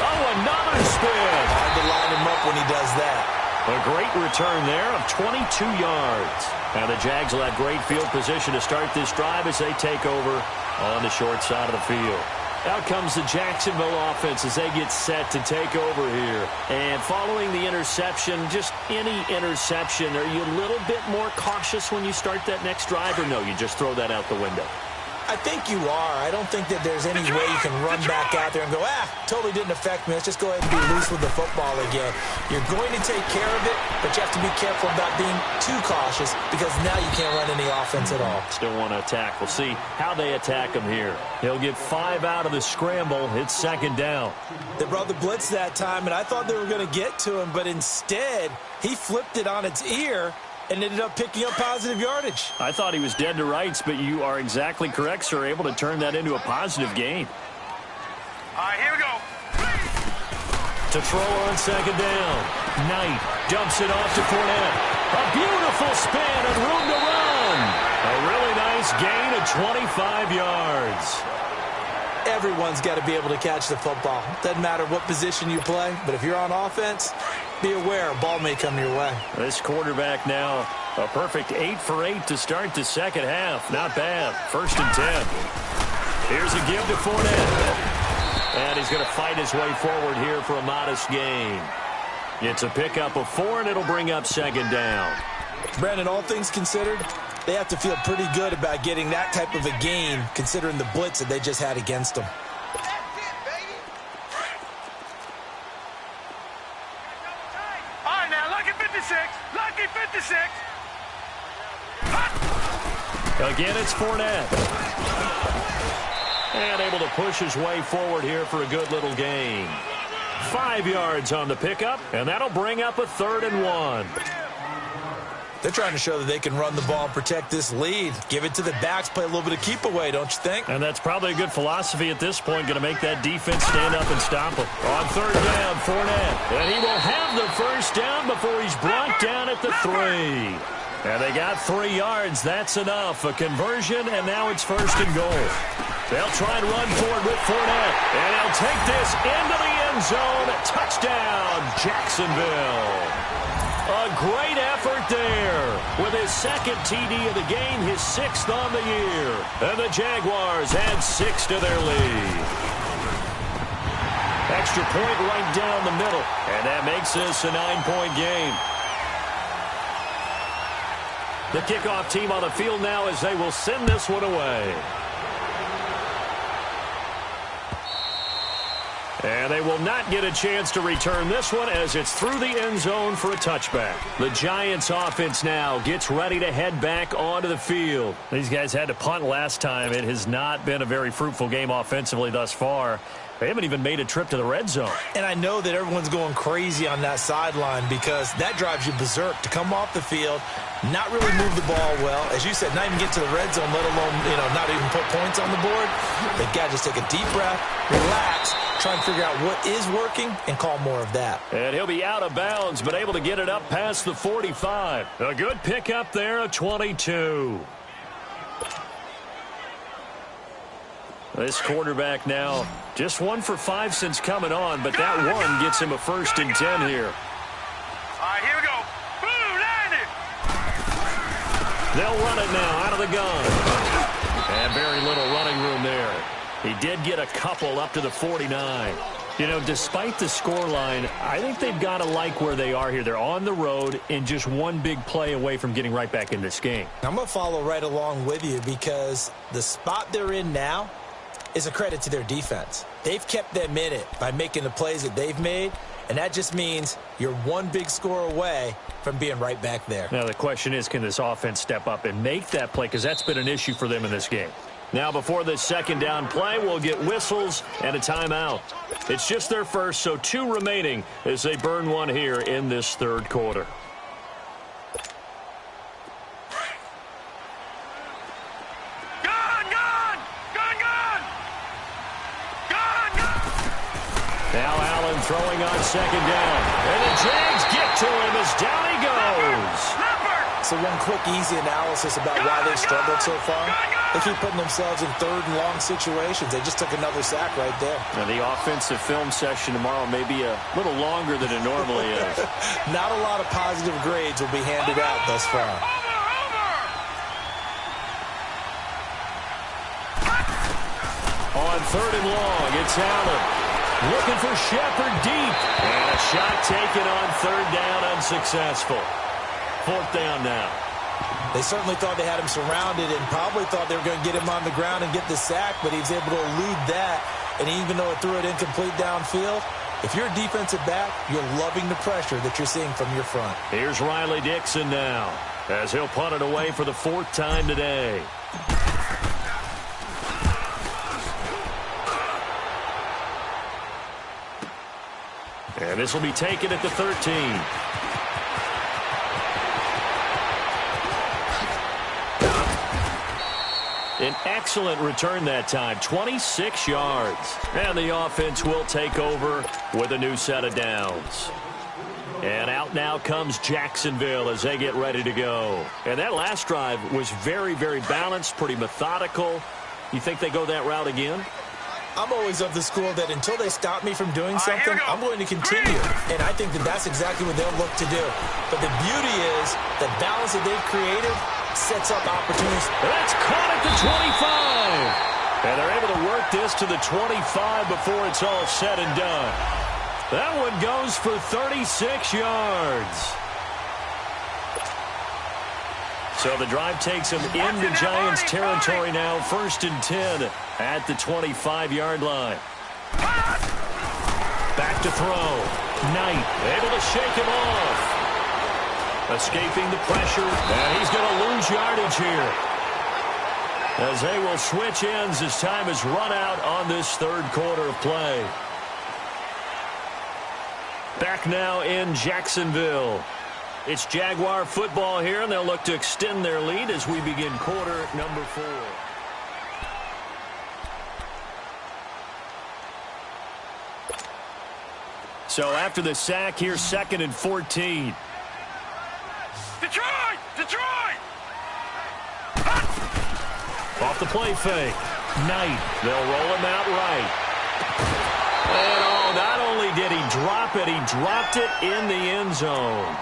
Oh, another spin. Hard to line him up when he does that. A great return there of 22 yards. And the Jags will have great field position to start this drive as they take over on the short side of the field. Out comes the Jacksonville offense as they get set to take over here. And following the interception, just any interception, are you a little bit more cautious when you start that next drive, or no, you just throw that out the window? I think you are. I don't think that there's any way you can run back out there and go, totally didn't affect me. Let's just go ahead and be loose with the football again. You're going to take care of it, but you have to be careful about being too cautious because now you can't run any offense at all. Still want to attack. We'll see how they attack him here. He'll get 5 out of the scramble. It's second down. They brought the blitz that time, and I thought they were going to get to him, but instead he flipped it on its ear and ended up picking up positive yardage. I thought he was dead to rights, but you are exactly correct, sir. Able to turn that into a positive gain. All right, here we go. To throw on second down. Knight dumps it off to Fournette. A beautiful spin and room to run. A really nice gain of 25 yards. Everyone's got to be able to catch the football. Doesn't matter what position you play, but if you're on offense, be aware a ball may come your way. This quarterback now, a perfect 8 for 8 to start the second half. Not bad. 1st and 10. Here's a give to Fournette. And he's going to fight his way forward here for a modest gain. It's a pickup of 4, and it'll bring up second down. Brandon, all things considered, they have to feel pretty good about getting that type of a gain considering the blitz that they just had against them. All right, now, lucky 56. Lucky 56. Again, it's Fournette. And able to push his way forward here for a good little gain. 5 yards on the pickup, and that'll bring up a 3rd and 1. They're trying to show that they can run the ball and protect this lead. Give it to the backs, play a little bit of keep away, don't you think? And that's probably a good philosophy at this point, going to make that defense stand up and stop him. On 3rd down, Fournette. And he will have the 1st down before he's brought down at the 3. And they got 3 yards. That's enough. A conversion, and now it's 1st and goal. They'll try and run forward with Fournette. And he'll take this into the end zone. Touchdown, Jacksonville. A great effort there with his 2nd TD of the game, his 6th on the year. And the Jaguars add 6 to their lead. Extra point right down the middle, and that makes this a 9-point game. The kickoff team on the field now as they will send this one away. And they will not get a chance to return this one as it's through the end zone for a touchback. The Giants offense now gets ready to head back onto the field. These guys had to punt last time. It has not been a very fruitful game offensively thus far. They haven't even made a trip to the red zone. And I know that everyone's going crazy on that sideline because that drives you berserk to come off the field, not really move the ball well. As you said, not even get to the red zone, let alone, not even put points on the board. They've got to just take a deep breath, relax, try and figure out what is working and call more of that. And he'll be out of bounds, but able to get it up past the 45. A good pickup there of 22. This quarterback now just 1 for 5 since coming on, but that one gets him a 1st and 10 here. All right, here we go. Boom, landed. They'll run it now out of the gun. And very little running room there. He did get a couple up to the 49. Despite the scoreline, I think they've got to like where they are here. They're on the road and just one big play away from getting right back in this game. I'm going to follow right along with you because the spot they're in now is a credit to their defense. They've kept them in it by making the plays that they've made, and that just means you're one big score away from being right back there. Now the question is, can this offense step up and make that play? Because that's been an issue for them in this game. Now before this 2nd down play, we'll get whistles and a timeout. It's just their first, so 2 remaining as they burn one here in this 3rd quarter. Now Allen throwing on 2nd down. And the Jags get to him as down he goes. So one quick, easy analysis about why they've struggled so far. They keep putting themselves in 3rd and long situations. They just took another sack right there. Now the offensive film session tomorrow may be a little longer than it normally is. Not a lot of positive grades will be handed out thus far. On 3rd and long, it's Allen. Looking for Shepard deep. And a shot taken on 3rd down, unsuccessful. 4th down now. They certainly thought they had him surrounded and probably thought they were going to get him on the ground and get the sack, but he was able to elude that. And even though it threw it incomplete downfield, if you're a defensive back, you're loving the pressure that you're seeing from your front. Here's Riley Dixon now, as he'll punt it away for the 4th time today. And this will be taken at the 13. An excellent return that time, 26 yards. And the offense will take over with a new set of downs. And out now comes Jacksonville as they get ready to go. And that last drive was very, very balanced, pretty methodical. You think they go that route again? I'm always of the school that until they stop me from doing something, I'm going to continue. And I think that that's exactly what they'll look to do. But the beauty is the balance that they've created sets up opportunities. That's caught at the 25. And they're able to work this to the 25 before it's all said and done. That one goes for 36 yards. So the drive takes them into Giants territory now. 1st and 10 at the 25-yard line. Back to throw. Knight able to shake him off. Escaping the pressure, and he's going to lose yardage here. As they will switch ends as time is run out on this 3rd quarter of play. Back now in Jacksonville. It's Jaguar football here, and they'll look to extend their lead as we begin quarter number 4. So after the sack, here's 2nd and 14. Detroit! Detroit! Off the play fake. Knight. They'll roll him out right. And oh, not only did he drop it, he dropped it in the end zone.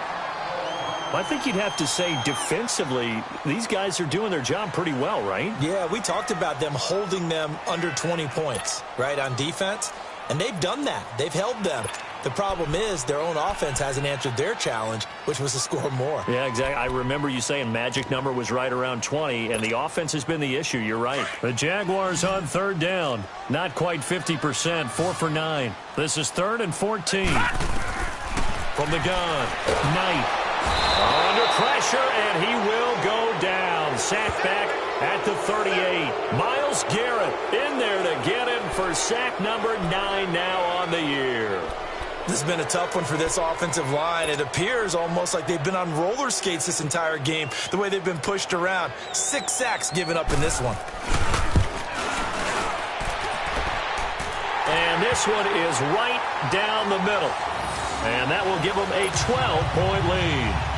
I think you'd have to say defensively, these guys are doing their job pretty well, right? Yeah, we talked about them holding them under 20 points, right, on defense. And they've done that. They've held them. The problem is their own offense hasn't answered their challenge, which was to score more. Yeah, exactly. I remember you saying magic number was right around 20, and the offense has been the issue. You're right. The Jaguars on 3rd down. Not quite 50%, 4 for 9. This is 3rd and 14. From the gun, Knight. Under pressure, and he will go down. Sack back at the 38. Myles Garrett in there to get him for sack number 9 now on the year. This has been a tough one for this offensive line. It appears almost like they've been on roller skates this entire game, the way they've been pushed around. 6 sacks given up in this one. And this one is right down the middle. And that will give them a 12-point lead.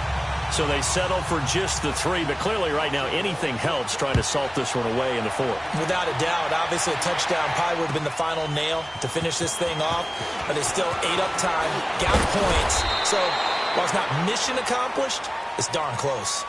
So they settle for just the 3, but clearly right now anything helps trying to salt this one away in the 4th. Without a doubt, obviously a touchdown probably would have been the final nail to finish this thing off, but they still ate up time, got points. So while it's not mission accomplished, it's darn close.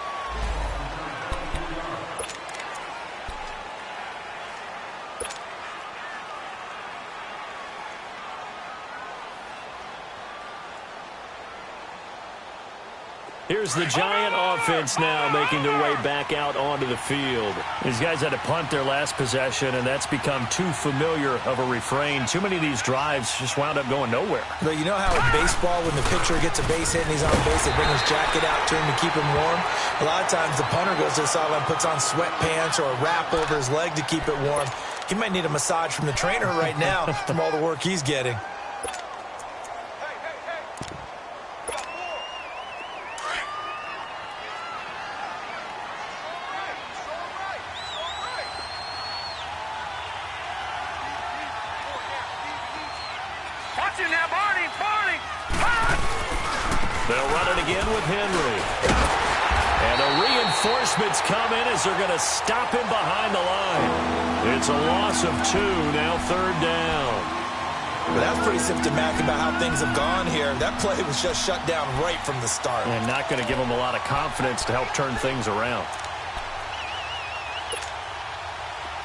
Here's the Giant offense now making their way back out onto the field. These guys had to punt their last possession, and that's become too familiar of a refrain. Too many of these drives just wound up going nowhere. But you know how in baseball, when the pitcher gets a base hit and he's on base, they bring his jacket out to him to keep him warm? A lot of times the punter goes to the sideline, puts on sweatpants or a wrap over his leg to keep it warm. He might need a massage from the trainer right now from all the work he's getting. They'll run it again with Henry. And the reinforcements come in as they're going to stop him behind the line. It's a loss of 2, now 3rd down. But that's pretty symptomatic about how things have gone here. That play was just shut down right from the start. And not going to give them a lot of confidence to help turn things around.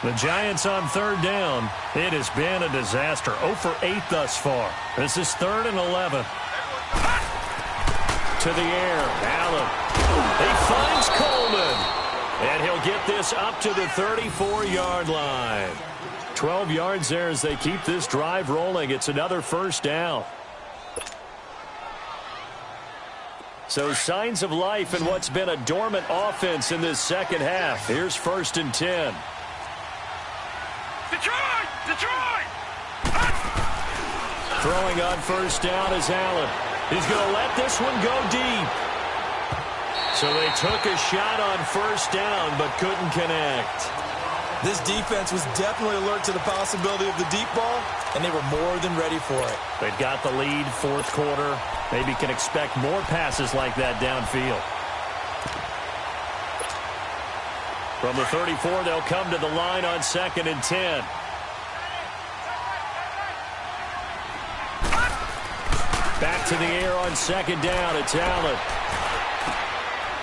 The Giants on 3rd down. It has been a disaster. 0 for 8 thus far. This is 3rd and 11. to the air. Allen. He finds Coleman. And he'll get this up to the 34-yard line. 12 yards there as they keep this drive rolling. It's another first down. So signs of life in what's been a dormant offense in this second half. Here's 1st and 10. Detroit! Detroit! Throwing on first down is Allen. He's going to let this one go deep. So they took a shot on first down but couldn't connect. This defense was definitely alert to the possibility of the deep ball, and they were more than ready for it. They've got the lead, 4th quarter. Maybe can expect more passes like that downfield. From the 34, they'll come to the line on 2nd and 10. Back to the air on 2nd down. It's Allen.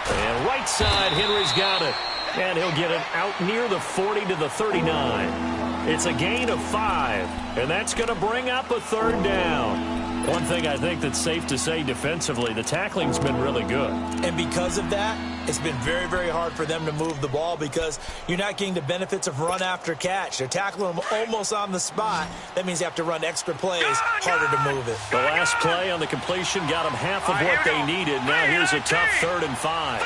And right side, Henry's got it. And he'll get it out near the 40 to the 39. It's a gain of 5. And that's going to bring up a 3rd down. One thing I think that's safe to say defensively, the tackling's been really good. And because of that, it's been very, very hard for them to move the ball because you're not getting the benefits of run after catch. They're tackling them almost on the spot. That means you have to run extra plays, harder to move it. The last play on the completion got them half of what they needed. Now here's a tough 3rd and 5.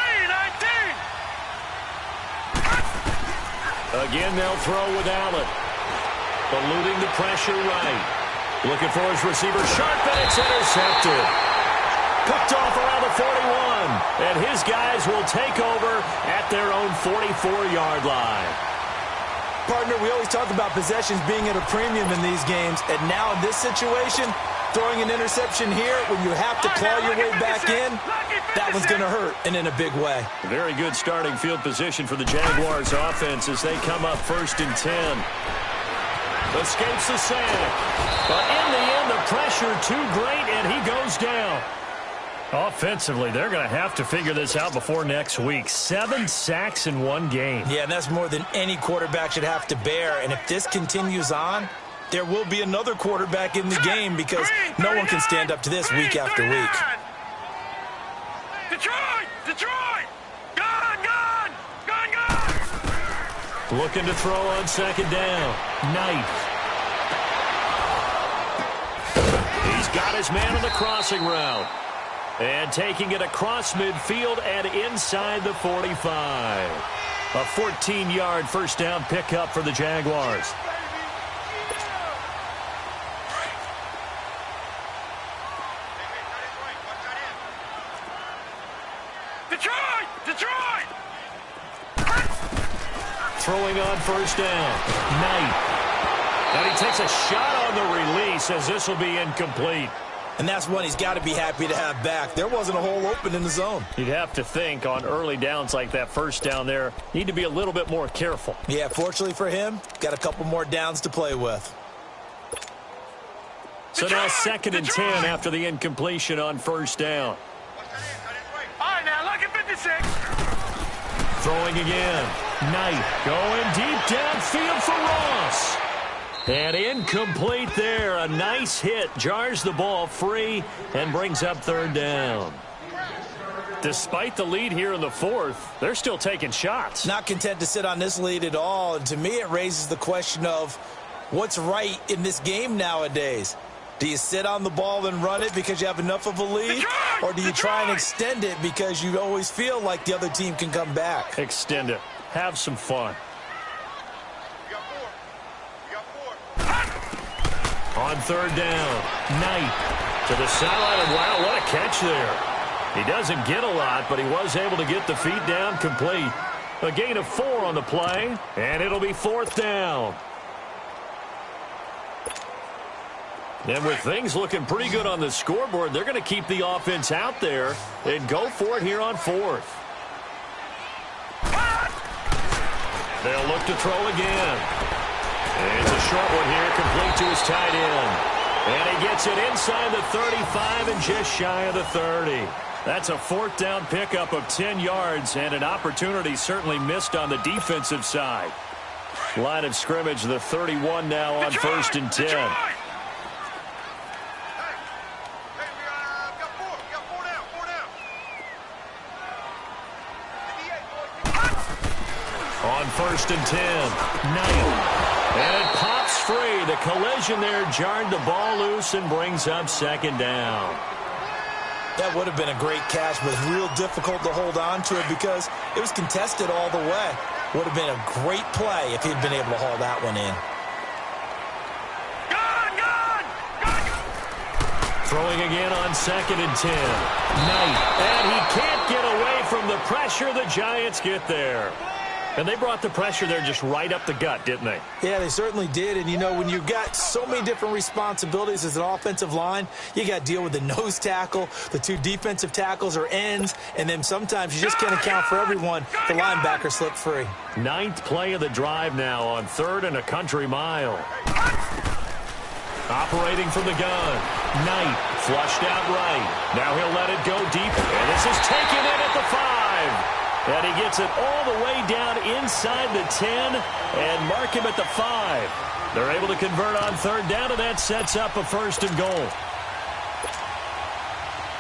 Again, they'll throw with Allen. Eluding the pressure right. Looking for his receiver. Sharp, and it's intercepted. Picked off around the 41. And his guys will take over at their own 44-yard line. Partner, we always talk about possessions being at a premium in these games. And now in this situation, throwing an interception here when you have to claw your way back in, that one's going to hurt, and in a big way. Very good starting field position for the Jaguars offense as they come up 1st and 10. Escapes the sack. But in the end, the pressure too great, and he goes down. Offensively, they're going to have to figure this out before next week. 7 sacks in one game. Yeah, and that's more than any quarterback should have to bear. And if this continues on, there will be another quarterback in the game because no one can stand up to this week after week. Detroit! Detroit! Gone! Gone! Gone! Gone! Looking to throw on 2nd down. Knight. He's got his man on the crossing route. And taking it across midfield and inside the 45. A 14-yard first down pickup for the Jaguars. Detroit! Detroit! Throwing on first down. Knight. And he takes a shot on the release as this will be incomplete. And that's one he's got to be happy to have back. There wasn't a hole open in the zone. You'd have to think on early downs like that first down there, need to be a little bit more careful. Yeah, fortunately for him, got a couple more downs to play with. So now 2nd and 10 after the incompletion on first down. All right, now, look at 56. Throwing again. Knight going deep downfield for Ross. And incomplete there. A nice hit. Jars the ball free and brings up 3rd down. Despite the lead here in the 4th, they're still taking shots. Not content to sit on this lead at all. And to me, it raises the question of what's right in this game nowadays. Do you sit on the ball and run it because you have enough of a lead? Or do you try and extend it because you always feel like the other team can come back? Extend it. Have some fun. On 3rd down, Knight to the sideline, and wow, what a catch there. He doesn't get a lot, but he was able to get the feet down complete. A gain of 4 on the play, and it'll be 4th down. And with things looking pretty good on the scoreboard, they're going to keep the offense out there and go for it here on 4th. They'll look to throw again. It's a short one here, complete to his tight end. And he gets it inside the 35 and just shy of the 30. That's a 4th down pickup of 10 yards and an opportunity certainly missed on the defensive side. Line of scrimmage, the 31 now on 1st and 10. On 1st and 10. Knight. And it pops free. The collision there jarred the ball loose and brings up 2nd down. That would have been a great catch, but real difficult to hold on to it because it was contested all the way. Would have been a great play if he'd been able to haul that one in. Throwing again on 2nd and 10. Knight. And he can't get away from the pressure. The Giants get there. And they brought the pressure there just right up the gut, didn't they? Yeah, they certainly did. And, you know, when you've got so many different responsibilities as an offensive line, you got to deal with the nose tackle, the 2 defensive tackles or ends, and then sometimes you just can't account for everyone. The linebacker slipped free. 9th play of the drive now on 3rd and a country mile. Operating from the gun. Knight flushed out right. Now he'll let it go deep. And this is taken in at the 5. And he gets it all the way down inside the 10 and mark him at the 5. They're able to convert on 3rd down, and that sets up a 1st and goal.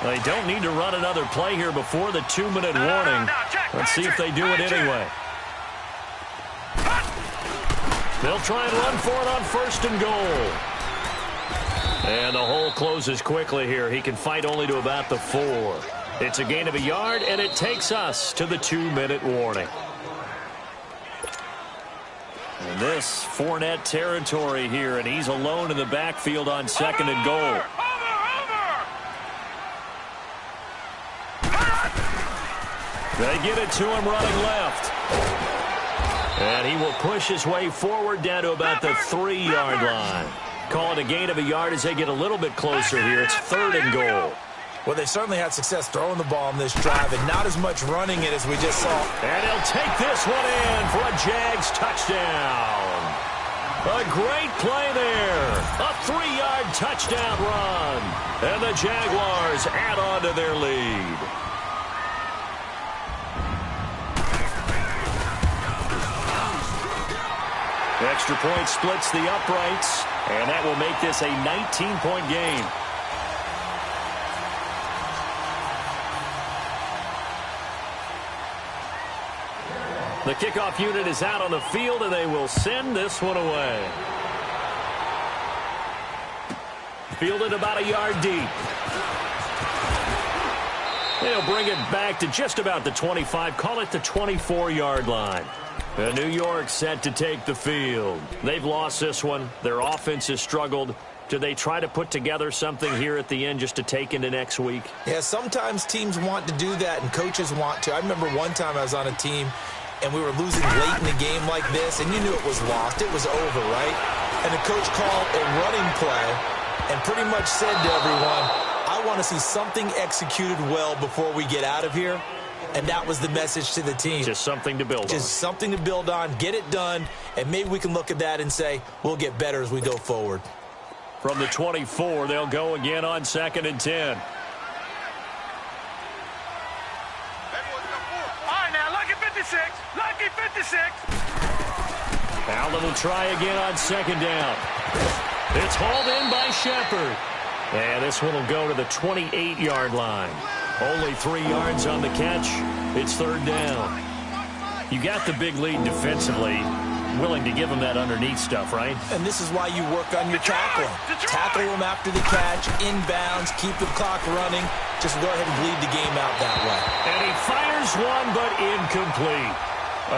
They don't need to run another play here before the 2-minute warning. Let's see if they do it anyway. They'll try and run for it on 1st and goal. And the hole closes quickly here. He can fight only to about the 4. It's a gain of a yard, and it takes us to the 2-minute warning. And this Fournette territory here, and he's alone in the backfield on 2nd and goal. They get it to him running left. And he will push his way forward down to about the 3-yard line. Call it a gain of a yard as they get a little bit closer here. It's 3rd and goal. Well, they certainly had success throwing the ball in this drive and not as much running it as we just saw. And he'll take this one in for a Jags touchdown. A great play there. A 3-yard touchdown run. And the Jaguars add on to their lead. Extra point splits the uprights, and that will make this a 19-point game. The kickoff unit is out on the field, and they will send this one away. Fielded about a yard deep. They'll bring it back to just about the 25, call it the 24-yard line. New York set to take the field. They've lost this one. Their offense has struggled. Do they try to put together something here at the end just to take into next week? Yeah, sometimes teams want to do that, and coaches want to. I remember one time I was on a team, and we were losing late in the game like this, and you knew it was lost. It was over, right? And the coach called a running play and pretty much said to everyone, I want to see something executed well before we get out of here. And that was the message to the team. Just something to build on. Just something to build on, get it done, and maybe we can look at that and say, we'll get better as we go forward. From the 24, they'll go again on 2nd and 10. All right, now, lucky 56. Lucky 56. Allen will try again on 2nd down. It's hauled in by Shepard. And this one will go to the 28-yard line. Only 3 yards on the catch. It's 3rd down. You got the big lead defensively. Willing to give them that underneath stuff, right? And this is why you work on your tackling. Tackle them after the catch, inbounds, keep the clock running. Just go ahead and bleed the game out that way. And he fires one, but incomplete.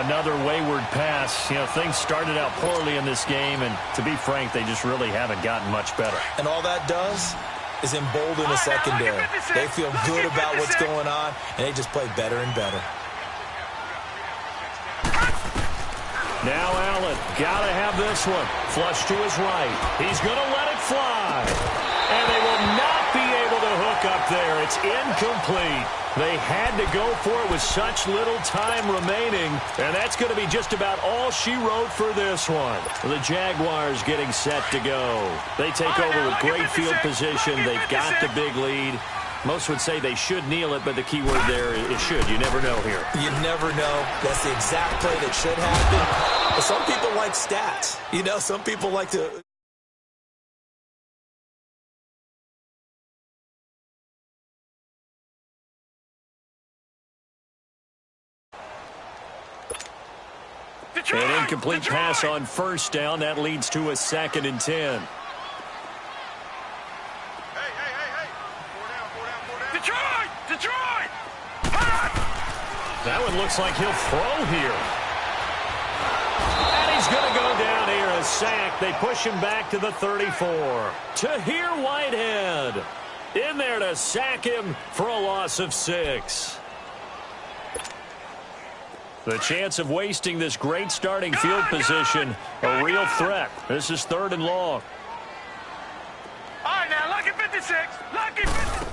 Another wayward pass. You know, things started out poorly in this game, and to be frank, they just really haven't gotten much better. And all that does is embolden the secondary. They feel good about what's going on, and they just play better and better. Now Allen, got to have this one. Flush to his right. He's going to let it fly. And they will not be able to hook up there. It's incomplete. They had to go for it with such little time remaining. And that's going to be just about all she wrote for this one. The Jaguars getting set to go. They take over with great field position. They've got the big lead. Most would say they should kneel it, but the key word there is should. You never know here. You never know. That's the exact play that should happen. But some people like stats. You know, some people like to... An incomplete pass on first down. That leads to a 2nd and 10. Detroit! That one looks like he'll throw here. And he's going to go down here, a sack. They push him back to the 34. Tahir Whitehead in there to sack him for a loss of 6. The chance of wasting this great starting field position, a real threat. This is 3rd and long. All right, now, lucky 56. Lucky 56.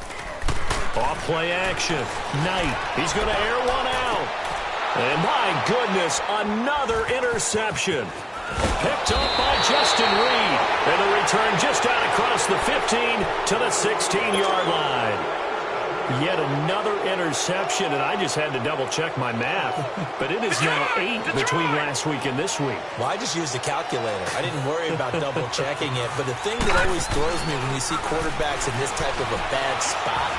Off play action. Knight. He's going to air one out. And my goodness, another interception. Picked up by Justin Reed. And the return just out across the 15 to the 16-yard line. Yet another interception, and I just had to double-check my math. But it is now 8 between last week and this week. Well, I just used a calculator. I didn't worry about double-checking it. But the thing that always throws me when you see quarterbacks in this type of a bad spot,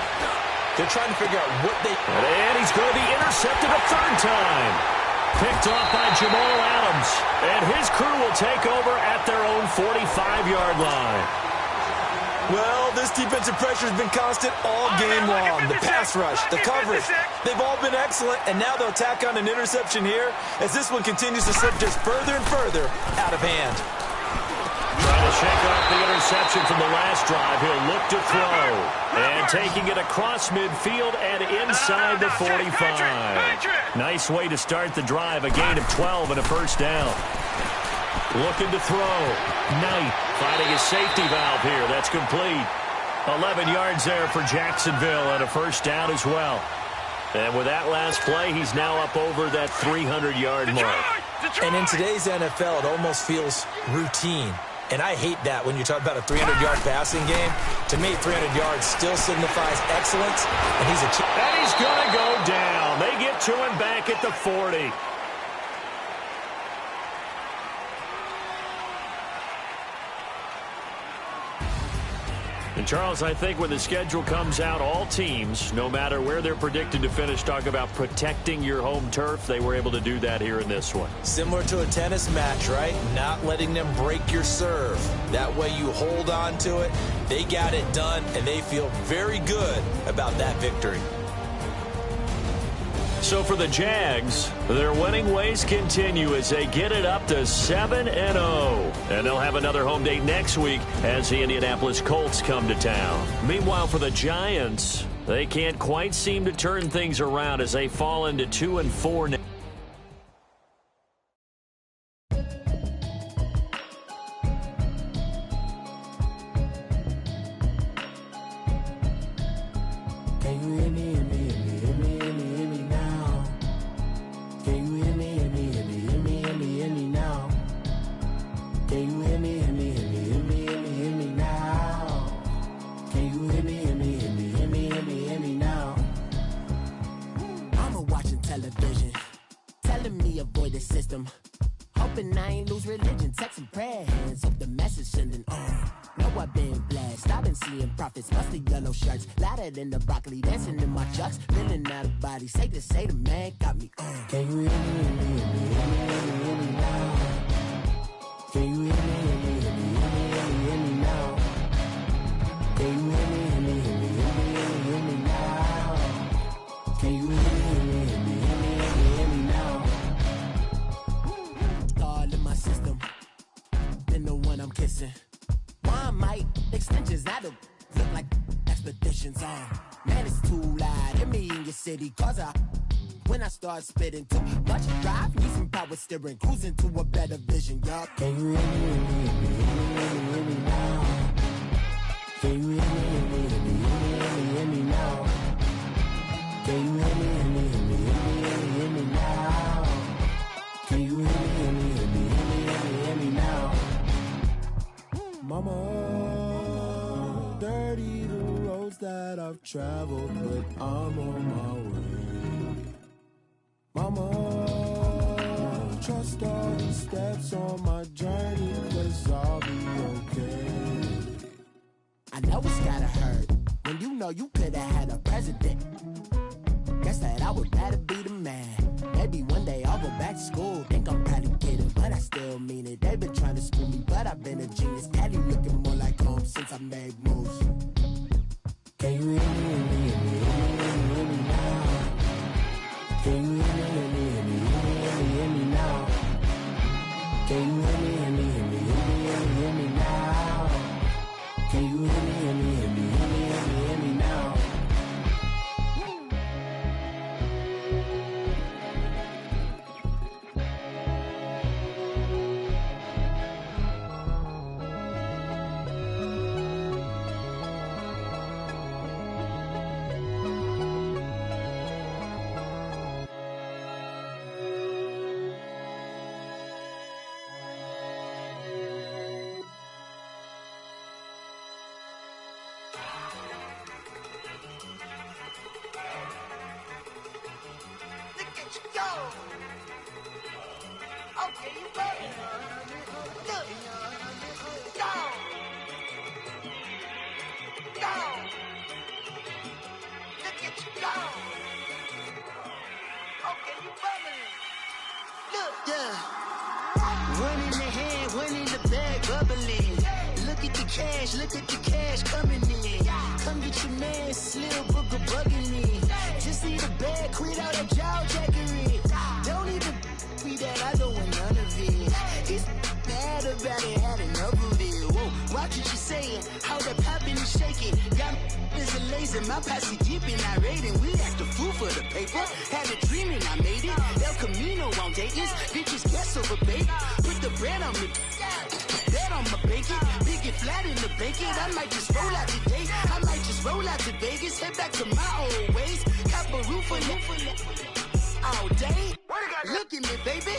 they're trying to figure out what they... And he's going to be intercepted a 3rd time. Picked off by Jamal Adams. And his crew will take over at their own 45-yard line. Well, this defensive pressure has been constant all game long. The pass rush, the coverage, they've all been excellent, and now they'll tack on an interception here as this one continues to slip just further and further out of hand. Trying to shake off the interception from the last drive. He'll look to throw. And taking it across midfield and inside the 45. Nice way to start the drive. A gain of 12 and a 1st down. Looking to throw. Knight finding his safety valve here. That's complete. 11 yards there for Jacksonville and a 1st down as well. And with that last play, he's now up over that 300-yard mark. And in today's NFL, it almost feels routine. And I hate that when you talk about a 300-yard passing game. To me, 300 yards still signifies excellence, and he's going to go down. They get to him back at the 40. And, Charles, I think when the schedule comes out, all teams, no matter where they're predicted to finish, talk about protecting your home turf. They were able to do that here in this one. Similar to a tennis match, right? Not letting them break your serve. That way you hold on to it. They got it done, and they feel very good about that victory. So for the Jags, their winning ways continue as they get it up to 7-0. And they'll have another home date next week as the Indianapolis Colts come to town. Meanwhile, for the Giants, they can't quite seem to turn things around as they fall into 2-4 now. In the broccoli, dancing in my chucks, feeling out of body. Say the man got me on. Can you hear me, hear me, hear me, hear me, hear me now? Can you hear me, hear me, hear me, hear me, hear me, hear me now? Can you hear me, hear me, hear me, hear me, hear me, hear me now? Can you hear me, hear me, hear me, hear me, hear me, hear me now? All in my system, been the one I'm kissing. One might extensions that'll look like expeditions on. Man, it's too loud. Hit me in your city, cause when I start spitting too much drive, need some power steering, cruising to a better vision, yup. Can you hear me, hear me, hear me, hear me, hear me now? Can you hear me, hear me, hear me, hear me, hear me now? Can you hear me, hear me, hear me, hear me, hear me, hear me now? Can you hear me, hear me, hear me, hear me, hear me, hear me now? Mama, dirty the roads that I've traveled, but I'm on my way. Mama, trust all the steps on my journey, 'cause I'll be okay. I know it's gotta hurt when you know you could've had a president. Guess that I would rather be the man. Maybe one day I'll go back to school. Think I'm proud of kids. but I've been a genius. Caddy looking more like home since I made moves. Can you hear me, hear me, hear me, hear me now? Can you hear me, hear me, hear me, hear me now? Can you hear me, hear me, hear me, hear me now? Can you hear me, hear me, hear me, hear me now? Look at the cash coming in. Come get your man, Slim Booger bugging me. Just need a bag, quit all that jaw jackery. Don't even be that, I don't want none of it. He's mad about it, had enough of it. Whoa, watch what you saying, how that poppin' and shaking. Got is a lazy, my posse deep and I raiding. We act a fool for the paper, had a dream and I made it. El Camino on Dayton's, bitches guess over bait. Put the bread on me, that on my bacon. Big it flat in the bacon, I might just roll out today. I might just roll out to Vegas, head back to my old ways. Cop a roof for all day. Look at me, baby.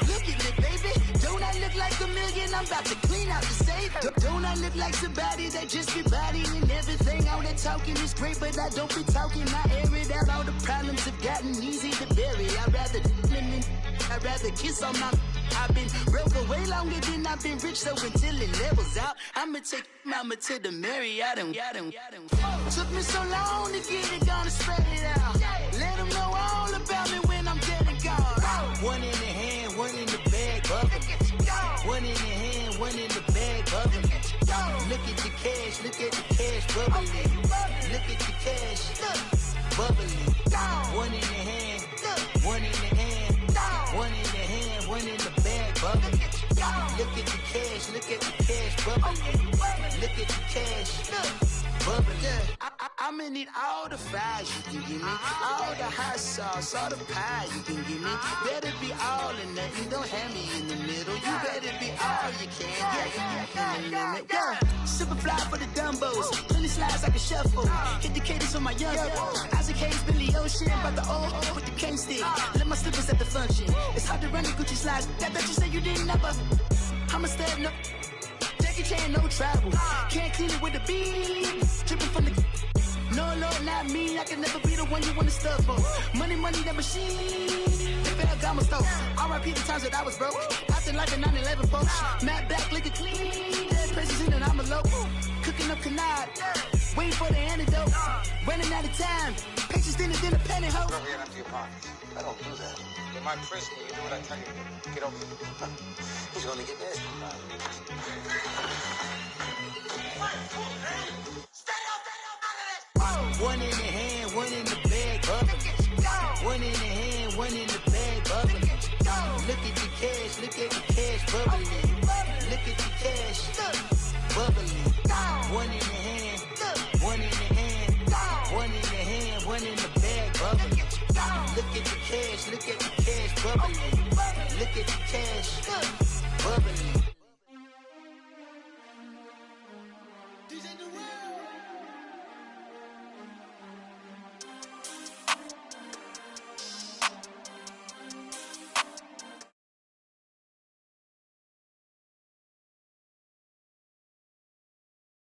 Look at me, baby. Don't I look like a million? I'm about to clean out the safe. Don't I look like somebody that just be bodying everything? All that talking is great, but I don't be talking. I air it out. All the problems have gotten easy to bury. I'd rather kiss on my. I've been broke way longer than I've been rich, so until it levels out, I'ma take mama to the Marriott and took me so long to get it, gonna spread it out. Let them know all about me when I'm dead and gone. One in the hand, one in the bag, bubbling. One in the hand, one in the bag, bubbling. Look at the cash, bubbling. Look at the cash, bubbling. One in the hand, one in the hand, one in the hand, one in the bag, bubbling. Look at the cash, bubbling. Look at the cash, bubbling. I'ma need all the fries you can give me, all the hot sauce, all the pie you can give me. Better be all or nothing, don't have me in the middle. You better be all you can, yeah. Super fly for the Dumbos, plenty slides like a shuffle. Hit the cadence for my young Isaac Hayes, Billy Ocean, but the old with the cane stick. Let my slippers at the function. It's hard to run the Gucci slides. That bet you say you didn't never. I'ma step no. Jackie Chan, no travel. Can't clean it with the beat. Dripping from the. No, Lord, not me. I can never be the one you want to stuff for. Money, that machine. They fell Gamma stove. R.I.P. the times that I was broke. Acting like a 9/11 folks. Matte back, liquor clean. Dead presses in an envelope. Cooking up canard. Waiting for the antidote. Running out of time. Patience thinner than a pantyhose. Go ahead empty your pockets. I don't do that. In my prison, you do what I tell you to. Get over here. He's gonna get nasty. One in the hand, one in the bag, bubbling. One in the hand, one in the bag, bubbling. Look at the cash, bubbling. Look at the cash, bubbling. One in the hand, one in the hand, one in the hand, one in the bag, bubbling. Look at the cash, bubbling.